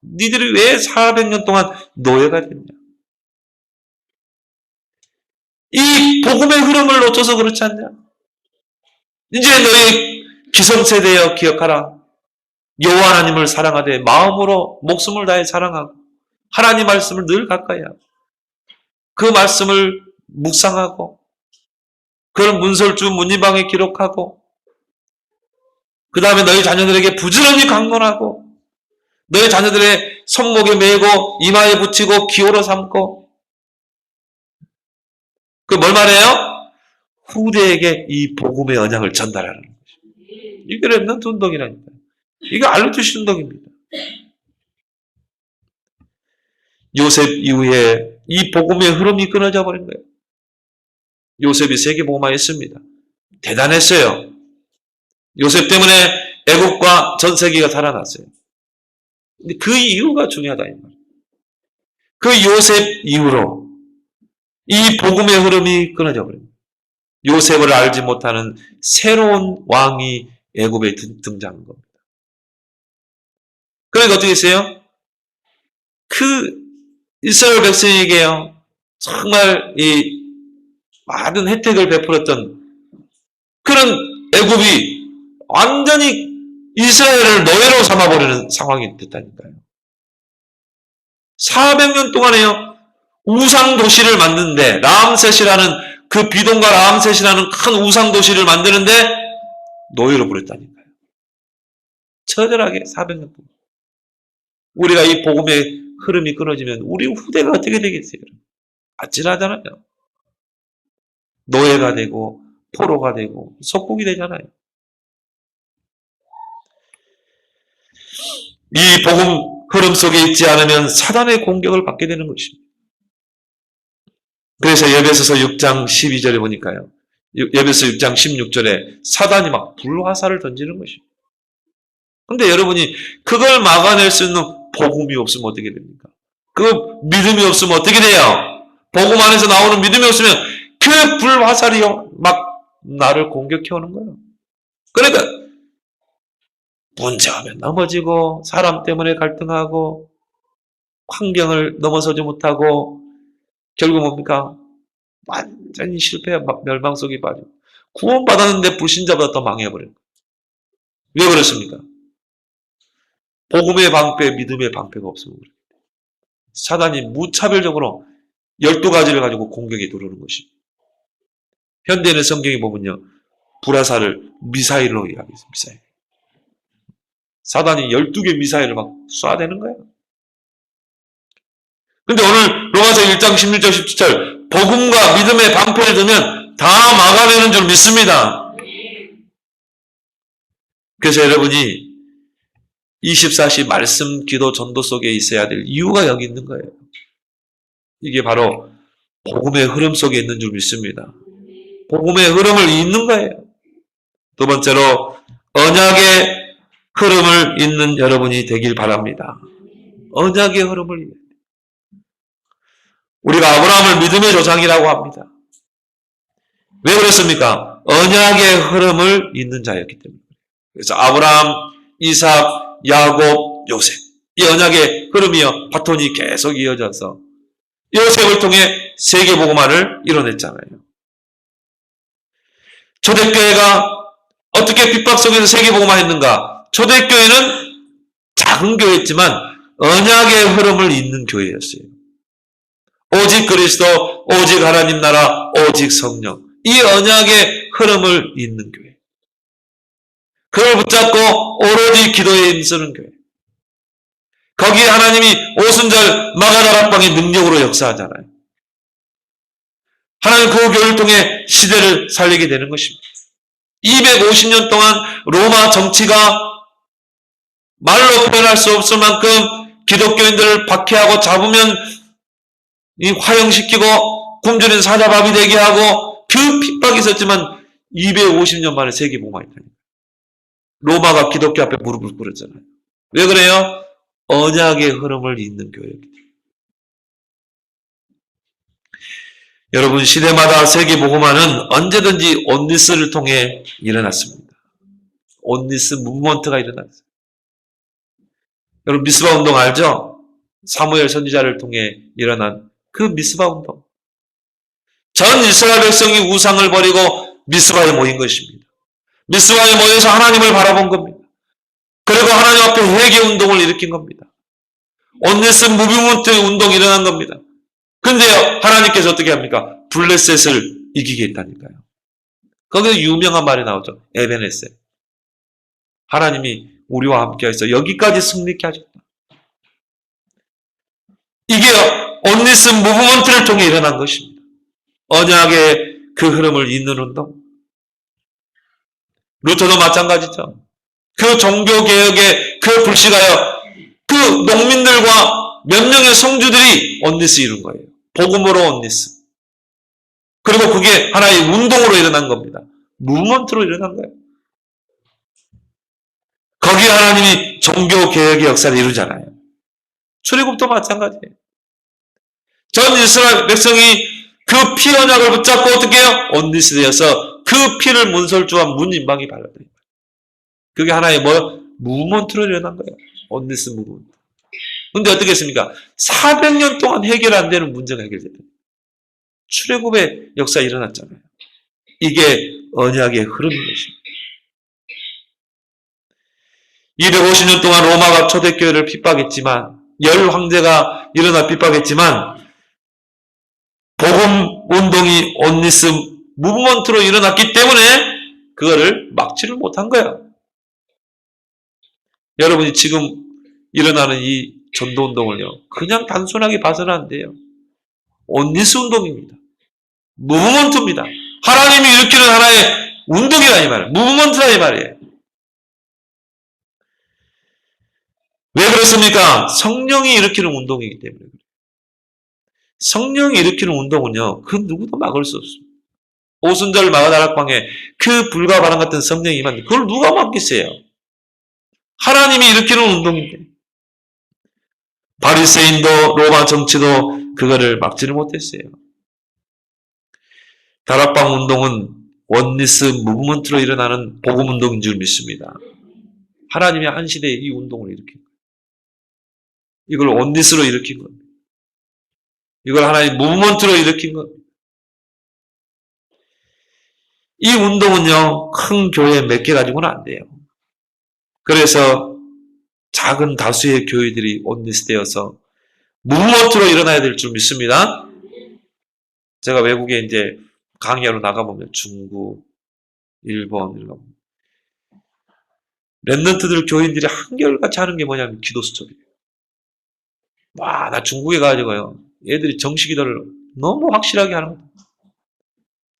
니들이 왜 400년 동안 노예가 됐냐? 이 복음의 흐름을 놓쳐서 그렇지 않냐? 이제 너희 기성세대여 기억하라. 여호와 하나님을 사랑하되 마음으로 목숨을 다해 사랑하고 하나님 말씀을 늘 가까이 하고 그 말씀을 묵상하고 그런 문설주 문지방에 기록하고 그 다음에 너희 자녀들에게 부지런히 강론하고 너희 자녀들의 손목에 메고 이마에 붙이고 기호로 삼고 그 뭘 말해요? 후대에게 이 복음의 언약을 전달하는 것입니다. 이게 랩런트 운동이라니까. 이게 RUTC 운동입니다. 요셉 이후에 이 복음의 흐름이 끊어져 버린 거예요. 요셉이 세계복음화했습니다. 대단했어요. 요셉 때문에 애국과 전 세계가 살아났어요. 근데 그 이유가 중요하다 이 말이에요. 그 요셉 이후로 이 복음의 흐름이 끊어져 버립니다. 요셉을 알지 못하는 새로운 왕이 애굽에 등장한 겁니다. 그러니까 어떻게 했어요? 그 이스라엘 백성에게요 정말 이 많은 혜택을 베풀었던 그런 애굽이 완전히 이스라엘을 노예로 삼아버리는 상황이 됐다니까요. 400년 동안에요 우상 도시를 만드는데 라암셋이라는 그 비동과 라암셋이라는 큰 우상 도시를 만드는데 노예로 부렸다니까요. 처절하게 400년 동안. 우리가 이 복음의 흐름이 끊어지면 우리 후대가 어떻게 되겠어요? 아찔하잖아요. 노예가 되고 포로가 되고 속국이 되잖아요. 이 복음 흐름 속에 있지 않으면 사단의 공격을 받게 되는 것입니다. 그래서 에베소서 6장 12절에 보니까요. 에베소 6장 16절에 사단이 막 불화살을 던지는 것입니다. 근데 여러분이 그걸 막아낼 수 있는 복음이 없으면 어떻게 됩니까? 그 믿음이 없으면 어떻게 돼요? 복음 안에서 나오는 믿음이 없으면 그 불화살이요 막 나를 공격해 오는 거예요. 그러니까 문제하면 넘어지고 사람 때문에 갈등하고 환경을 넘어서지 못하고 결국 뭡니까? 완전히 실패, 멸망 속에 빠지고 구원받았는데 불신자보다 더 망해버려요. 왜 그렇습니까? 복음의 방패, 믿음의 방패가 없으면 그래요. 사단이 무차별적으로 12가지를 가지고 공격에 들어오는 것입니다. 현대는 성경에 보면요. 불화살을 미사일로 이야기했어요. 미사일. 사단이 12개 미사일을 막 쏴대는 거예요. 근데 오늘 로마서 1장 16절 17절 복음과 믿음의 방패를 들면 다 막아내는 줄 믿습니다. 그래서 여러분이 24시 말씀 기도 전도 속에 있어야 될 이유가 여기 있는 거예요. 이게 바로 복음의 흐름 속에 있는 줄 믿습니다. 복음의 흐름을 잇는 거예요. 두 번째로 언약의 흐름을 잇는 여러분이 되길 바랍니다. 언약의 흐름을 잇는. 우리가 아브라함을 믿음의 조상이라고 합니다. 왜 그렇습니까? 언약의 흐름을 잇는 자였기 때문에. 그래서 아브라함, 이삭, 야곱, 요셉. 이 언약의 흐름이요. 바톤이 계속 이어져서 요셉을 통해 세계복음화를 이뤄냈잖아요. 초대교회가 어떻게 핍박 속에서 세계복음화 했는가? 초대교회는 작은 교회였지만 언약의 흐름을 잇는 교회였어요. 오직 그리스도, 오직 하나님 나라, 오직 성령. 이 언약의 흐름을 잇는 교회. 그걸 붙잡고 오로지 기도에 힘쓰는 교회. 거기에 하나님이 오순절 마가다락방의 능력으로 역사하잖아요. 하나님 그 교회를 통해 시대를 살리게 되는 것입니다. 250년 동안 로마 정치가 말로 표현할 수 없을 만큼 기독교인들을 박해하고 잡으면 화형시키고 굶주린 사자밥이 되게 하고 그 핍박이 있었지만 250년 만에 세계복음화했다니까요. 로마가 기독교 앞에 무릎을 꿇었잖아요. 왜 그래요? 언약의 흐름을 잇는 교회이기 때문에. 여러분, 시대마다 세계복음화는 언제든지 온리스를 통해 일어났습니다. 온리스 무브먼트가 일어났어요. 여러분, 미스바 운동 알죠? 사무엘 선지자를 통해 일어난 그 미스바 운동. 전 이스라엘 백성이 우상을 버리고 미스바에 모인 것입니다. 미스바에 모여서 하나님을 바라본 겁니다. 그리고 하나님 앞에 회개 운동을 일으킨 겁니다. 온리스 무브먼트 운동이 일어난 겁니다. 근데요, 하나님께서 어떻게 합니까? 블레셋을 이기게 했다니까요. 거기서 유명한 말이 나오죠. 에베네셀. 하나님이 우리와 함께 해서 여기까지 승리케 하셨다. 이게요, 온리스 무브먼트를 통해 일어난 것입니다. 언약의 그 흐름을 잇는 운동. 루터도 마찬가지죠. 그 종교개혁의 그 불씨가요, 그 농민들과 몇 명의 성주들이 온리스 이룬 거예요. 복음으로 온리스. 그리고 그게 하나의 운동으로 일어난 겁니다. 무브먼트로 일어난 거예요. 거기에 하나님이 종교개혁의 역사를 이루잖아요. 출애굽도 마찬가지예요. 전 이스라엘 백성이 그 피 언약을 붙잡고 어떻게 해요? 온리스 되어서 그 피를 문설주와 문인방이 발라요. 그게 하나의 무브먼트로 일어난 거예요. 온리스 무브먼트. 근데 어떻게 했습니까? 400년 동안 해결 안 되는 문제가 해결됐다. 출애굽의 역사 일어났잖아요. 이게 언약의 흐름인 것입니다. 250년 동안 로마가 초대교회를 핍박했지만, 열 황제가 일어나 핍박했지만, 복음 운동이 온리스 무브먼트로 일어났기 때문에 그거를 막지를 못한 거예요. 여러분이 지금 일어나는 이 전도 운동을요, 그냥 단순하게 봐서는 안 돼요. 온리스 운동입니다. 무브먼트입니다. 하나님이 일으키는 하나의 운동이라 이 말이에요. 무브먼트라 이 말이에요. 왜 그렇습니까? 성령이 일으키는 운동이기 때문에 그래요. 성령이 일으키는 운동은요, 그 누구도 막을 수 없습니다. 오순절 마가다락방에 그 불과 바람 같은 성령이 임한데 그걸 누가 막겠어요? 하나님이 일으키는 운동인데. 바리새인도 로마 정치도 그거를 막지를 못했어요. 다락방 운동은 원리스 무브먼트로 일어나는 복음 운동인 줄 믿습니다. 하나님이 한 시대에 이 운동을 일으킨 거예요. 이걸 원리스로 일으킨 겁니다. 이걸 하나님 무브먼트로 일으킨 겁니다. 이 운동은요, 큰 교회 몇 개 가지고는 안 돼요. 그래서 작은 다수의 교회들이 원리스 되어서 무브먼트로 일어나야 될 줄 믿습니다. 제가 외국에 이제 강의하러 나가보면 중국, 일본, 이런 거. 랩런트들 교인들이 한결같이 하는 게 뭐냐면 기도 수첩이에요. 와, 나 중국에 가가지고요. 얘들이 정식기도를 너무 확실하게 하는 거예요.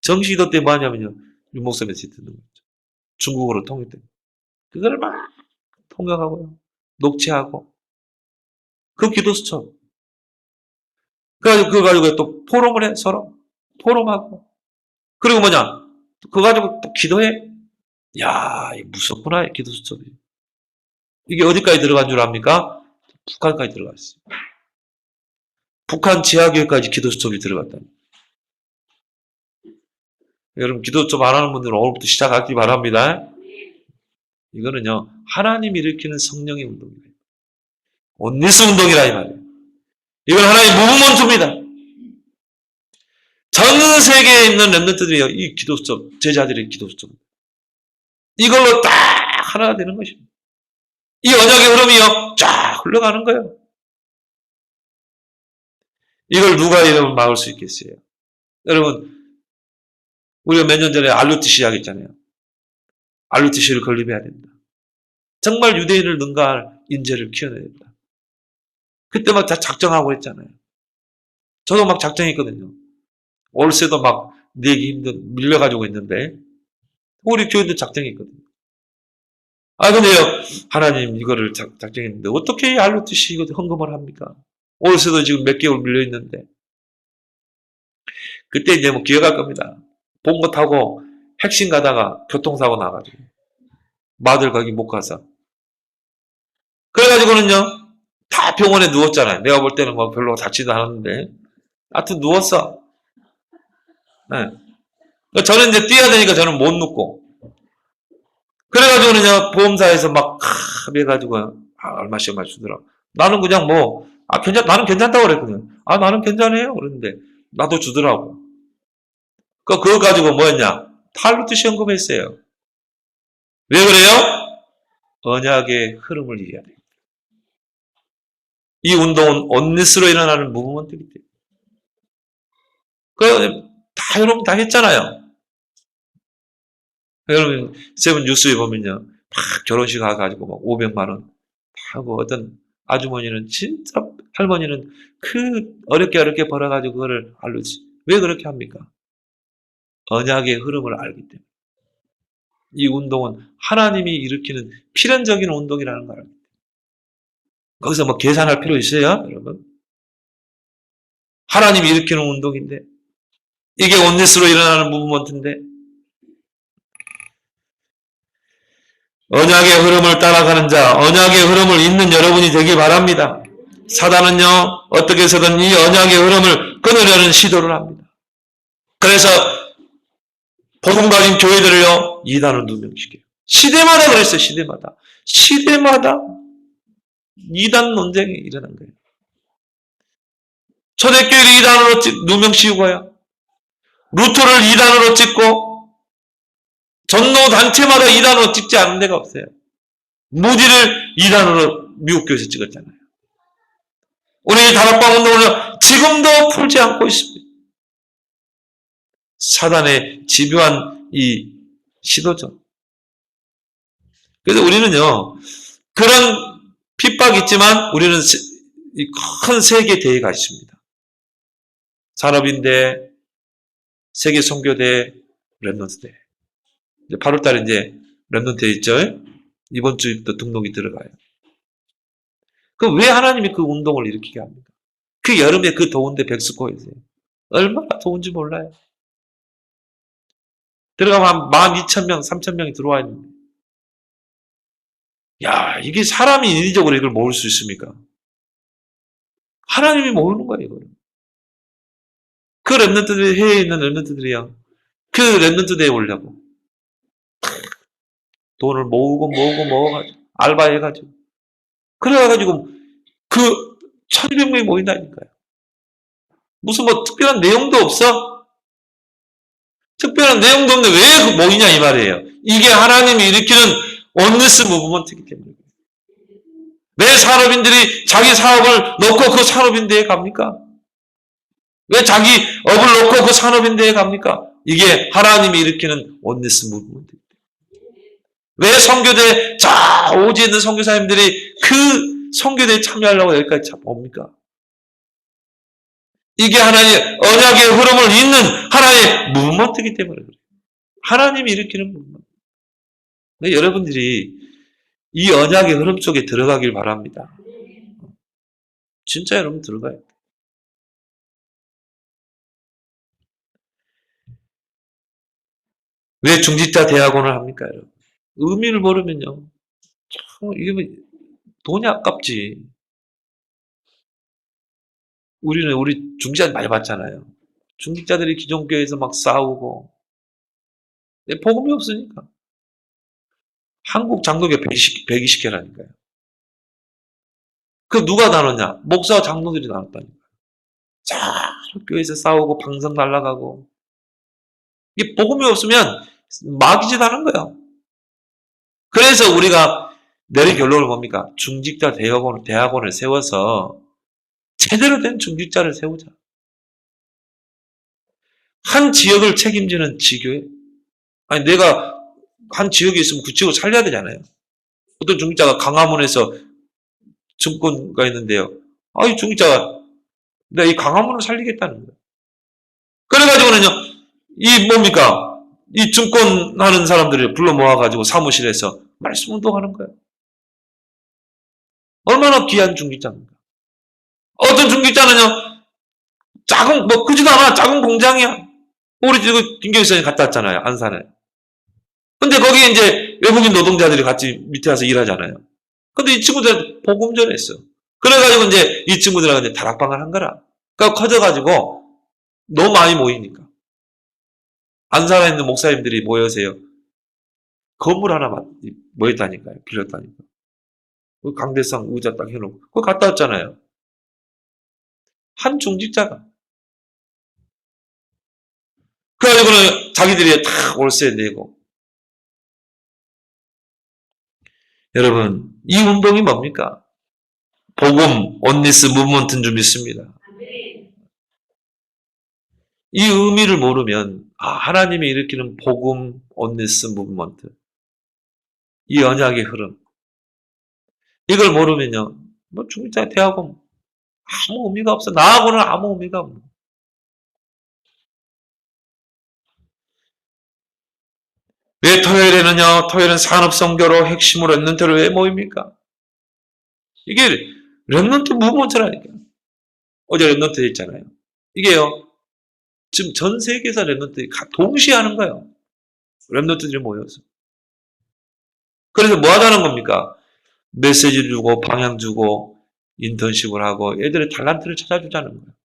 정식기도 때 뭐 하냐면요. 윤목사님한테 듣는 거죠. 중국어로 통일된. 그걸 막 통역하고요. 녹취하고. 그 기도수첩. 그래가지고 그거 가지고 또 포럼을 해, 서로. 포럼하고. 그리고 뭐냐? 그거 가지고 또 기도해. 야, 이 무섭구나, 이 기도수첩이. 이게 어디까지 들어간 줄 압니까? 북한까지 들어갔어요. 북한 지하교회까지 기도수첩이 들어갔다니. 여러분, 기도수첩 안 하는 분들은 오늘부터 시작하기 바랍니다. 이거는요, 하나님이 일으키는 성령의 운동이에요. 온니스 운동이라 이 말이에요. 이건 하나의 무브먼트입니다. 전 세계에 있는 렘넌트들이 이 기도수첩, 제자들의 기도수첩. 이걸로 딱 하나가 되는 것입니다. 이 언약의 흐름이요, 쫙 흘러가는 거예요. 이걸 누가 이러면 막을 수 있겠어요? 여러분, 우리가 몇 년 전에 RUT 시작했잖아요. RUTC를 건립해야 된다. 정말 유대인을 능가할 인재를 키워내야 된다. 그때 막 다 작정하고 했잖아요. 저도 막 작정했거든요. 월세도 막 내기 힘든, 밀려가지고 있는데, 우리 교회도 작정했거든요. 근데요, 하나님 이거를 작정했는데, 어떻게 RUTC 이거 헌금을 합니까? 월세도 지금 몇 개월 밀려있는데. 그때 이제 뭐 기억할 겁니다. 본거 타고 핵심 가다가 교통사고 나가지고. 마들 거기 못 가서. 그래가지고는요, 다 병원에 누웠잖아요. 내가 볼 때는 뭐 별로 다치지도 않았는데. 하여튼 누웠어. 네. 저는 이제 뛰어야 되니까 저는 못 눕고. 그래가지고는요, 보험사에서 막, 해가지고, 얼마씩 주더라고. 나는 그냥 뭐, 나는 괜찮다고 그랬거든요. 나는 괜찮아요. 그랬는데, 나도 주더라고. 그거 가지고 뭐였냐? 탈루트시 헌금했어요. 왜 그래요? 언약의 흐름을 이해해야 돼요. 이 운동은 온니스로 일어나는 무브먼트이기 때문에. 다 여러분 다 했잖아요. 여러분, 세븐 뉴스에 보면요. 막 결혼식 가가지고 막 500만 원 하고 어떤 아주머니는 진짜 할머니는 어렵게 벌어가지고 그거를 알르지. 왜 그렇게 합니까? 언약의 흐름을 알기 때문에. 이 운동은 하나님이 일으키는 필연적인 운동이라는 걸 알기 때문에. 거기서 뭐 계산할 필요 있어요, 여러분? 하나님이 일으키는 운동인데 이게 온니스로 일어나는 무브먼트인데 언약의 흐름을 따라가는 자, 언약의 흐름을 잇는 여러분이 되길 바랍니다. 사단은요, 어떻게 해서든 이 언약의 흐름을 끊으려는 시도를 합니다. 그래서 복음 가진 교회들을요, 이단을 누명시켜요. 시대마다 그랬어요, 시대마다. 시대마다 이단 논쟁이 일어난 거예요. 초대교회를 이단으로 누명씌우고요. 루터를 이단으로 찍고, 전도 단체마다 이단으로 찍지 않은 데가 없어요. 무디를 이단으로 미국 교회에서 찍었잖아요. 우리 다락방 운동을 지금도 풀지 않고 있습니다. 사단의 집요한 이 시도죠. 그래서 우리는요, 그런 핍박이 있지만 우리는 큰 세계 대회가 있습니다. 산업인대, 세계 선교대, 렘넌트대. 8월 달에 이제 렘넌트 있죠? 이번 주부터 등록이 들어가요. 왜 하나님이 그 운동을 일으키게 합니까? 그 여름에 그 더운데 백스코에서 얼마나 더운지 몰라요. 들어가면 한 12,000명, 3,000명이 들어와 있는데. 야, 이게 사람이 인위적으로 이걸 모을 수 있습니까? 하나님이 모으는 거예요, 이거를. 그 렘넌트들이, 해외에 있는 렘넌트들이요. 그 렘넌트 대회에 오려고. 돈을 모으가지고, 알바해가지고. 그래가지고, 1,200명이 모인다니까요. 무슨 뭐 특별한 내용도 없어? 특별한 내용도 없는데 왜 모이냐 이 말이에요. 이게 하나님이 일으키는 온니스 무브먼트이기 때문에. 왜 산업인들이 자기 사업을 놓고 그 산업인대에 갑니까? 왜 자기 업을 놓고 그 산업인대에 갑니까? 이게 하나님이 일으키는 온니스 무브먼트이기 때문에. 왜 선교대 오지에 있는 선교사님들이 그 선교대에 참여하려고 여기까지 옵니까? 이게 하나님의 언약의 흐름을 잇는 하나의 무브먼트이기 때문에 그래요. 하나님이 일으키는 무브먼트. 여러분들이 이 언약의 흐름 속에 들어가길 바랍니다. 진짜 여러분 들어가요. 왜 중직자 대학원을 합니까, 여러분? 의미를 모르면요. 이게 뭐 돈이 아깝지. 우리 중직자 많이 봤잖아요. 중직자들이 기존 교회에서 막 싸우고, 복음이 없으니까. 한국 장로교 120개라니까요. 그 누가 나눴냐? 목사와 장로들이 나눴다니까요. 자, 교회에서 싸우고 방송 날아가고. 이 복음이 없으면 막이짓 하는 거예요. 그래서 우리가 내린 결론은 뭡니까? 중직자 대학원을 세워서 제대로 된 중직자를 세우자. 한 지역을 책임지는 지교회. 아니, 내가 한 지역에 있으면 그 지역을 살려야 되잖아요. 어떤 중직자가 강화문에서 증권가 있는데요. 이 중직자가 내가 이 강화문을 살리겠다는 거예요. 그래가지고는요, 이 뭡니까? 이 증권하는 사람들을 불러 모아가지고 사무실에서 말씀 운동하는 거예요. 얼마나 귀한 중직자입니까? 어떤 중직자는요, 크지도 않아. 작은 공장이야. 우리 지금 김경수님 갔다 왔잖아요. 안산에. 근데 거기에 이제 외국인 노동자들이 같이 밑에 와서 일하잖아요. 근데 이 친구들 복음 전했어. 그래가지고 이제 이 친구들하고 이제 다락방을 한 거라. 그러니까 커져가지고 너무 많이 모이니까. 안산에 있는 목사님들이 모여서요. 건물 하나 모였다니까요. 빌렸다니까. 강대상 의자 딱 해놓고. 그거 갔다 왔잖아요. 한 중직자가. 그래가지고는 자기들이 다 월세 내고. 여러분, 이 운동이 뭡니까? 복음, 온리스 무브먼트인 줄 믿습니다. 이 의미를 모르면 하나님이 일으키는 복음, 온리스 무브먼트, 이 언약의 흐름, 이걸 모르면요, 중직자 대학원 아무 의미가 없어. 나하고는 아무 의미가 없어. 왜 토요일에는요? 토요일은 산업선교로 핵심으로 랩런트를 왜 모입니까? 이게 랩런트 무브먼트라니까. 어제 랩런트 있잖아요. 이게요. 지금 전 세계에서 랩런트들이 동시에 하는 거예요. 랩런트들이 모여서. 그래서 뭐 하자는 겁니까? 메시지 주고 방향 주고 인턴십을 하고 애들의 탤런트를 찾아주자는 거예요.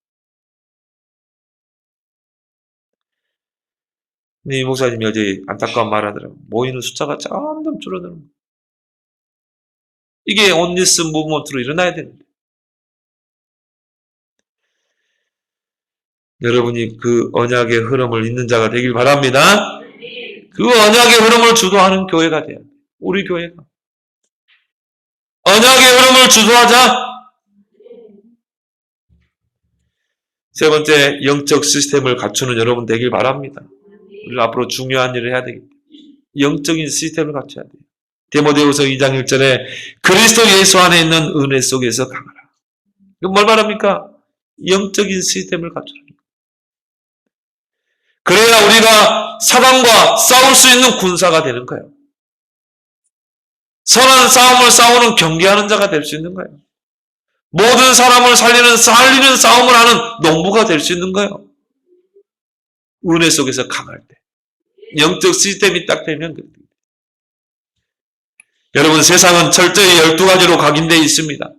근데 이 목사님이 어제 안타까운 말 하더라고요. 모이는 숫자가 점점 줄어드는 거예요. 이게 온리스 무브먼트로 일어나야 됩니다. 여러분이 그 언약의 흐름을 잇는 자가 되길 바랍니다. 그 언약의 흐름을 주도하는 교회가 돼야 돼요. 우리 교회가. 언약의 흐름을 주도하자. 세 번째, 영적 시스템을 갖추는 여러분 되길 바랍니다. 우리는 앞으로 중요한 일을 해야 되겠다. 영적인 시스템을 갖춰야 돼요. 디모데후서 2장 1절에 그리스도 예수 안에 있는 은혜 속에서 강하라. 이건 뭘 말합니까? 영적인 시스템을 갖추라. 그래야 우리가 사단과 싸울 수 있는 군사가 되는 거예요. 선한 싸움을 싸우는 경계하는 자가 될 수 있는 거예요. 모든 사람을 살리는 싸움을 하는 농부가 될 수 있는 거예요. 은혜 속에서 강할 때. 영적 시스템이 딱 되면 여러분 세상은 철저히 12가지로 각인되어 있습니다.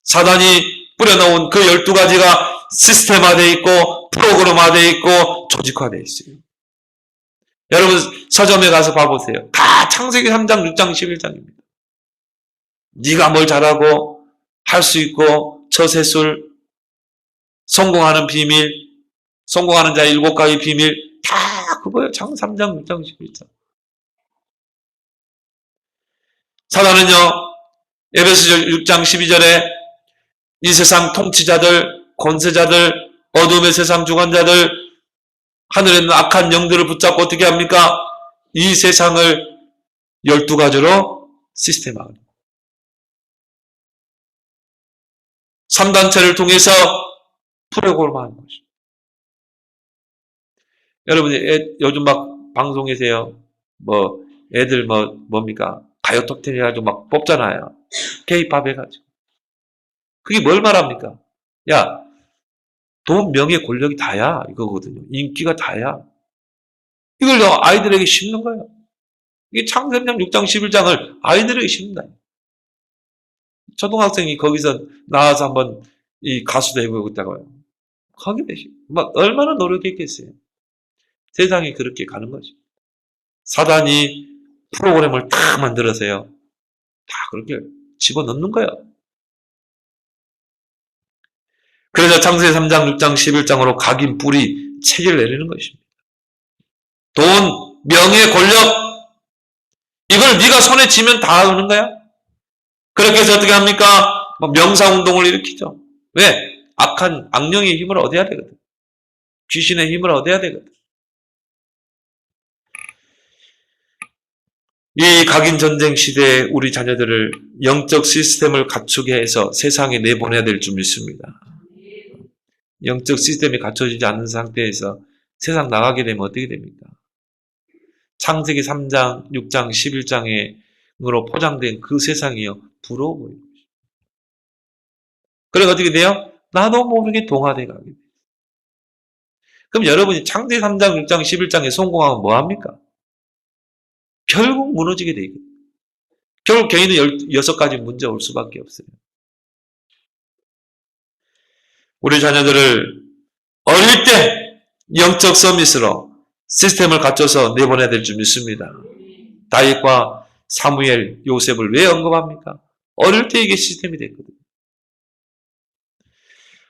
사단이 뿌려놓은 그 12가지가 시스템화되어 있고 프로그램화되어 있고 조직화되어 있어요. 여러분 서점에 가서 봐보세요. 다 창세기 3장, 6장, 11장입니다. 네가 뭘 잘하고 할 수 있고 처세술, 성공하는 비밀, 성공하는 자의 7가지 비밀 다 그거예요. 장 3장, 6장, 11장. 사단은요. 에베소서 6장 12절에 이 세상 통치자들, 권세자들, 어둠의 세상 주관자들, 하늘에 있는 악한 영들을 붙잡고 어떻게 합니까? 이 세상을 12가지로 시스템화합니다. 3단체를 통해서 프로그램화하는 것입니다. 여러분이 요즘 막 방송에서요, 애들 뭡니까? 가요 톱텐 해가지고 막 뽑잖아요. K-팝 해가지고. 그게 뭘 말합니까? 야, 돈, 명예, 권력이 다야. 이거거든요. 인기가 다야. 이걸 아이들에게 심는 거예요. 이게 창세기 6장 11장을 아이들에게 심는다. 초등학생이 거기서 나와서 한번 이 가수도 해보고 있다고요. 거기에 막 얼마나 노력했겠어요. 세상이 그렇게 가는 거죠. 사단이 프로그램을 다 만들어서요. 다 그렇게 집어넣는 거예요. 그래서 창세기 3장, 6장, 11장으로 각인 뿌리 체계를 내리는 것입니다. 돈, 명예, 권력 이걸 네가 손에 쥐면 다 오는 거야. 그렇게 해서 어떻게 합니까? 명사운동을 일으키죠. 왜? 악한 악령의 힘을 얻어야 되거든. 귀신의 힘을 얻어야 되거든. 이 각인 전쟁 시대에 우리 자녀들을 영적 시스템을 갖추게 해서 세상에 내보내야 될 줄 믿습니다. 영적 시스템이 갖춰지지 않는 상태에서 세상 나가게 되면 어떻게 됩니까? 창세기 3장, 6장, 11장으로 포장된 그 세상이요. 부러워 보입니다. 그래서 어떻게 돼요? 나도 모르게 동화돼 가게 돼요. 그럼 여러분이 창세기 3장, 6장, 11장에 성공하면 뭐합니까? 결국 무너지게 돼 있거든요. 결국 개인은 16가지 문제 올 수밖에 없어요. 우리 자녀들을 어릴 때 영적 서밋으로 시스템을 갖춰서 내보내야 될 줄 믿습니다. 다윗과 사무엘, 요셉을 왜 언급합니까? 어릴 때 이게 시스템이 됐거든요.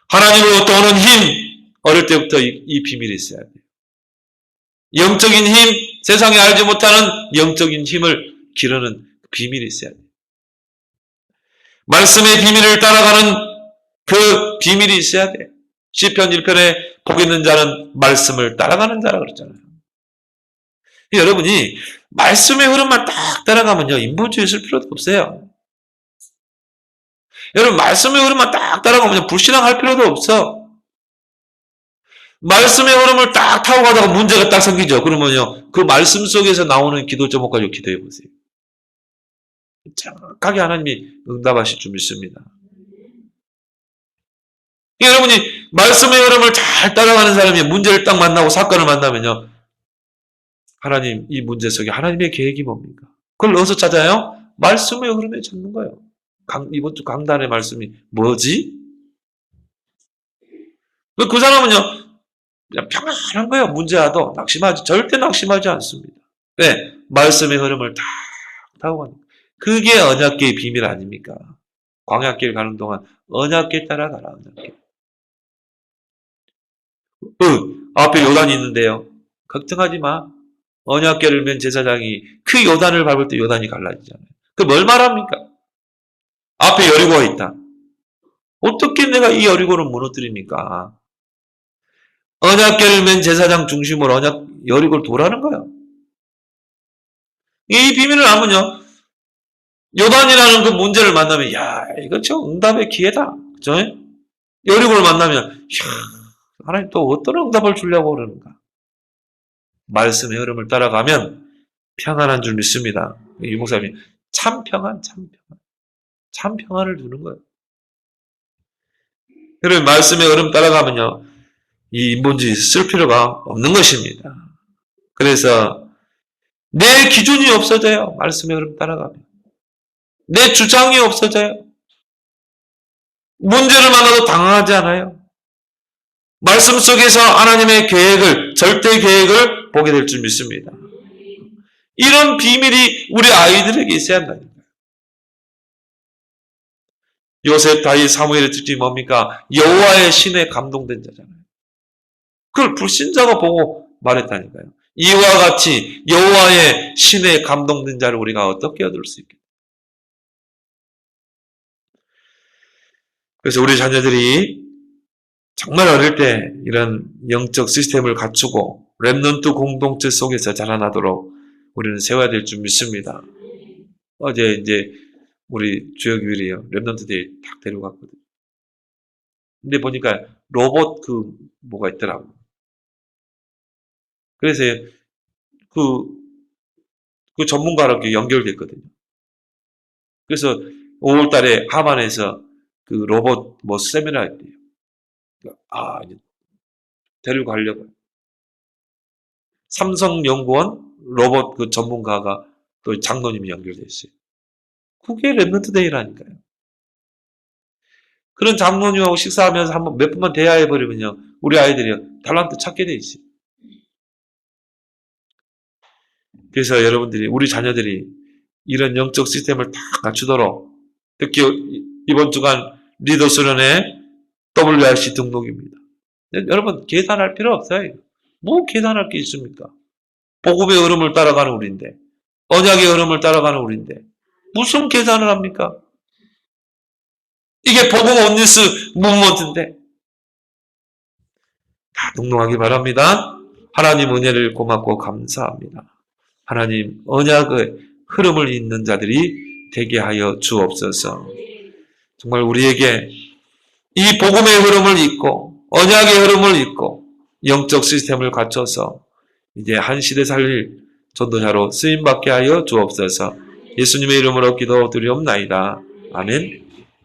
하나님으로부터 오는 힘, 어릴 때부터 이 비밀이 있어야 돼요. 영적인 힘, 세상에 알지 못하는 영적인 힘을 기르는 비밀이 있어야 돼요. 말씀의 비밀을 따라가는 그 비밀이 있어야 돼요. 시편 1편에 복 있는 자는 말씀을 따라가는 자라 그랬잖아요. 여러분이 말씀의 흐름만 딱 따라가면요. 인본주의 있을 필요도 없어요. 여러분 말씀의 흐름만 딱 따라가면 불신앙할 필요도 없어. 말씀의 흐름을 딱 타고 가다가 문제가 딱 생기죠. 그러면요. 그 말씀 속에서 나오는 기도 제목 가지고 기도해 보세요. 정확하게 하나님이 응답하실 줄 믿습니다. 여러분이 말씀의 흐름을 잘 따라가는 사람이 문제를 딱 만나고 사건을 만나면요. 하나님, 이 문제 속에 하나님의 계획이 뭡니까? 그걸 어디서 찾아요? 말씀의 흐름에 찾는 거예요. 이번 주 강단의 말씀이 뭐지? 그 사람은요, 그냥 평안한 거예요. 문제와도 절대 낙심하지 않습니다. 왜? 말씀의 흐름을 다 타고 가는 거예요. 그게 언약궤의 비밀 아닙니까? 광야길 가는 동안 언약궤 따라가라, 언약궤. 앞에 요단이 있는데요. 걱정하지 마. 언약궤를 맨 제사장이 그 요단을 밟을 때 요단이 갈라지잖아요. 그 뭘 말합니까? 앞에 여리고가 있다. 어떻게 내가 이 여리고를 무너뜨립니까? 언약궤를 맨 제사장 중심으로 여리고를 도라는 거예요. 이 비밀을 알면요. 요단이라는 그 문제를 만나면 이거 저 응답의 기회다. 그죠? 여리고를 만나면 하나님 또 어떤 응답을 주려고 그러는가? 말씀의 흐름을 따라가면 평안한 줄 믿습니다. 유목사님이 참 평안을 주는 거예요. 여러분 말씀의 흐름 따라가면요. 이 인본주의 쓸 필요가 없는 것입니다. 그래서 내 기준이 없어져요. 말씀의 흐름 따라가면. 내 주장이 없어져요. 문제를 만나도 당황하지 않아요. 말씀 속에서 하나님의 계획을, 절대 계획을 보게 될 줄 믿습니다. 이런 비밀이 우리 아이들에게 있어야 한다는 거예요. 요셉, 다윗, 사무엘의 특징이 뭡니까? 여호와의 신에 감동된 자잖아요. 그걸 불신자가 보고 말했다니까요. 이와 같이 여호와의 신에 감동된 자를 우리가 어떻게 얻을 수 있겠어요? 그래서 우리 자녀들이 정말 어릴 때 이런 영적 시스템을 갖추고 렘넌트 공동체 속에서 자라나도록 우리는 세워야 될 줄 믿습니다. 어제 이제 우리 주역들이요 렘넌트들이 딱 데려갔거든요. 근데 보니까 로봇 뭐가 있더라고. 그래서 그 전문가랑 연결됐거든요. 그래서 5월 달에 하반에서 그 로봇 뭐 세미나 했대요. 이제 데리고 가려고. 삼성연구원 로봇 그 전문가가 또 장로님이 연결돼 있어요. 그게 랩런트 데이라니까요. 그런 장로님하고 식사하면서 한번 몇 분만 대화해버리면요. 우리 아이들이 달란트 찾게 돼 있어요. 그래서 여러분들이, 우리 자녀들이 이런 영적 시스템을 다 갖추도록, 특히 이번 주간 리더 수련회 WRC 등록입니다. 여러분, 계산할 필요 없어요. 뭐 계산할 게 있습니까? 복음의 흐름을 따라가는 우리인데, 언약의 흐름을 따라가는 우리인데, 무슨 계산을 합니까? 이게 복음 온리스 무브먼트인데, 다 등록하기 바랍니다. 하나님 은혜를 고맙고 감사합니다. 하나님 언약의 흐름을 잇는 자들이 되게 하여 주옵소서. 정말 우리에게 이 복음의 흐름을 잇고 언약의 흐름을 잇고 영적 시스템을 갖춰서 이제 한 시대 살릴 전도자로 쓰임받게 하여 주옵소서. 예수님의 이름으로 기도드리옵나이다. 아멘.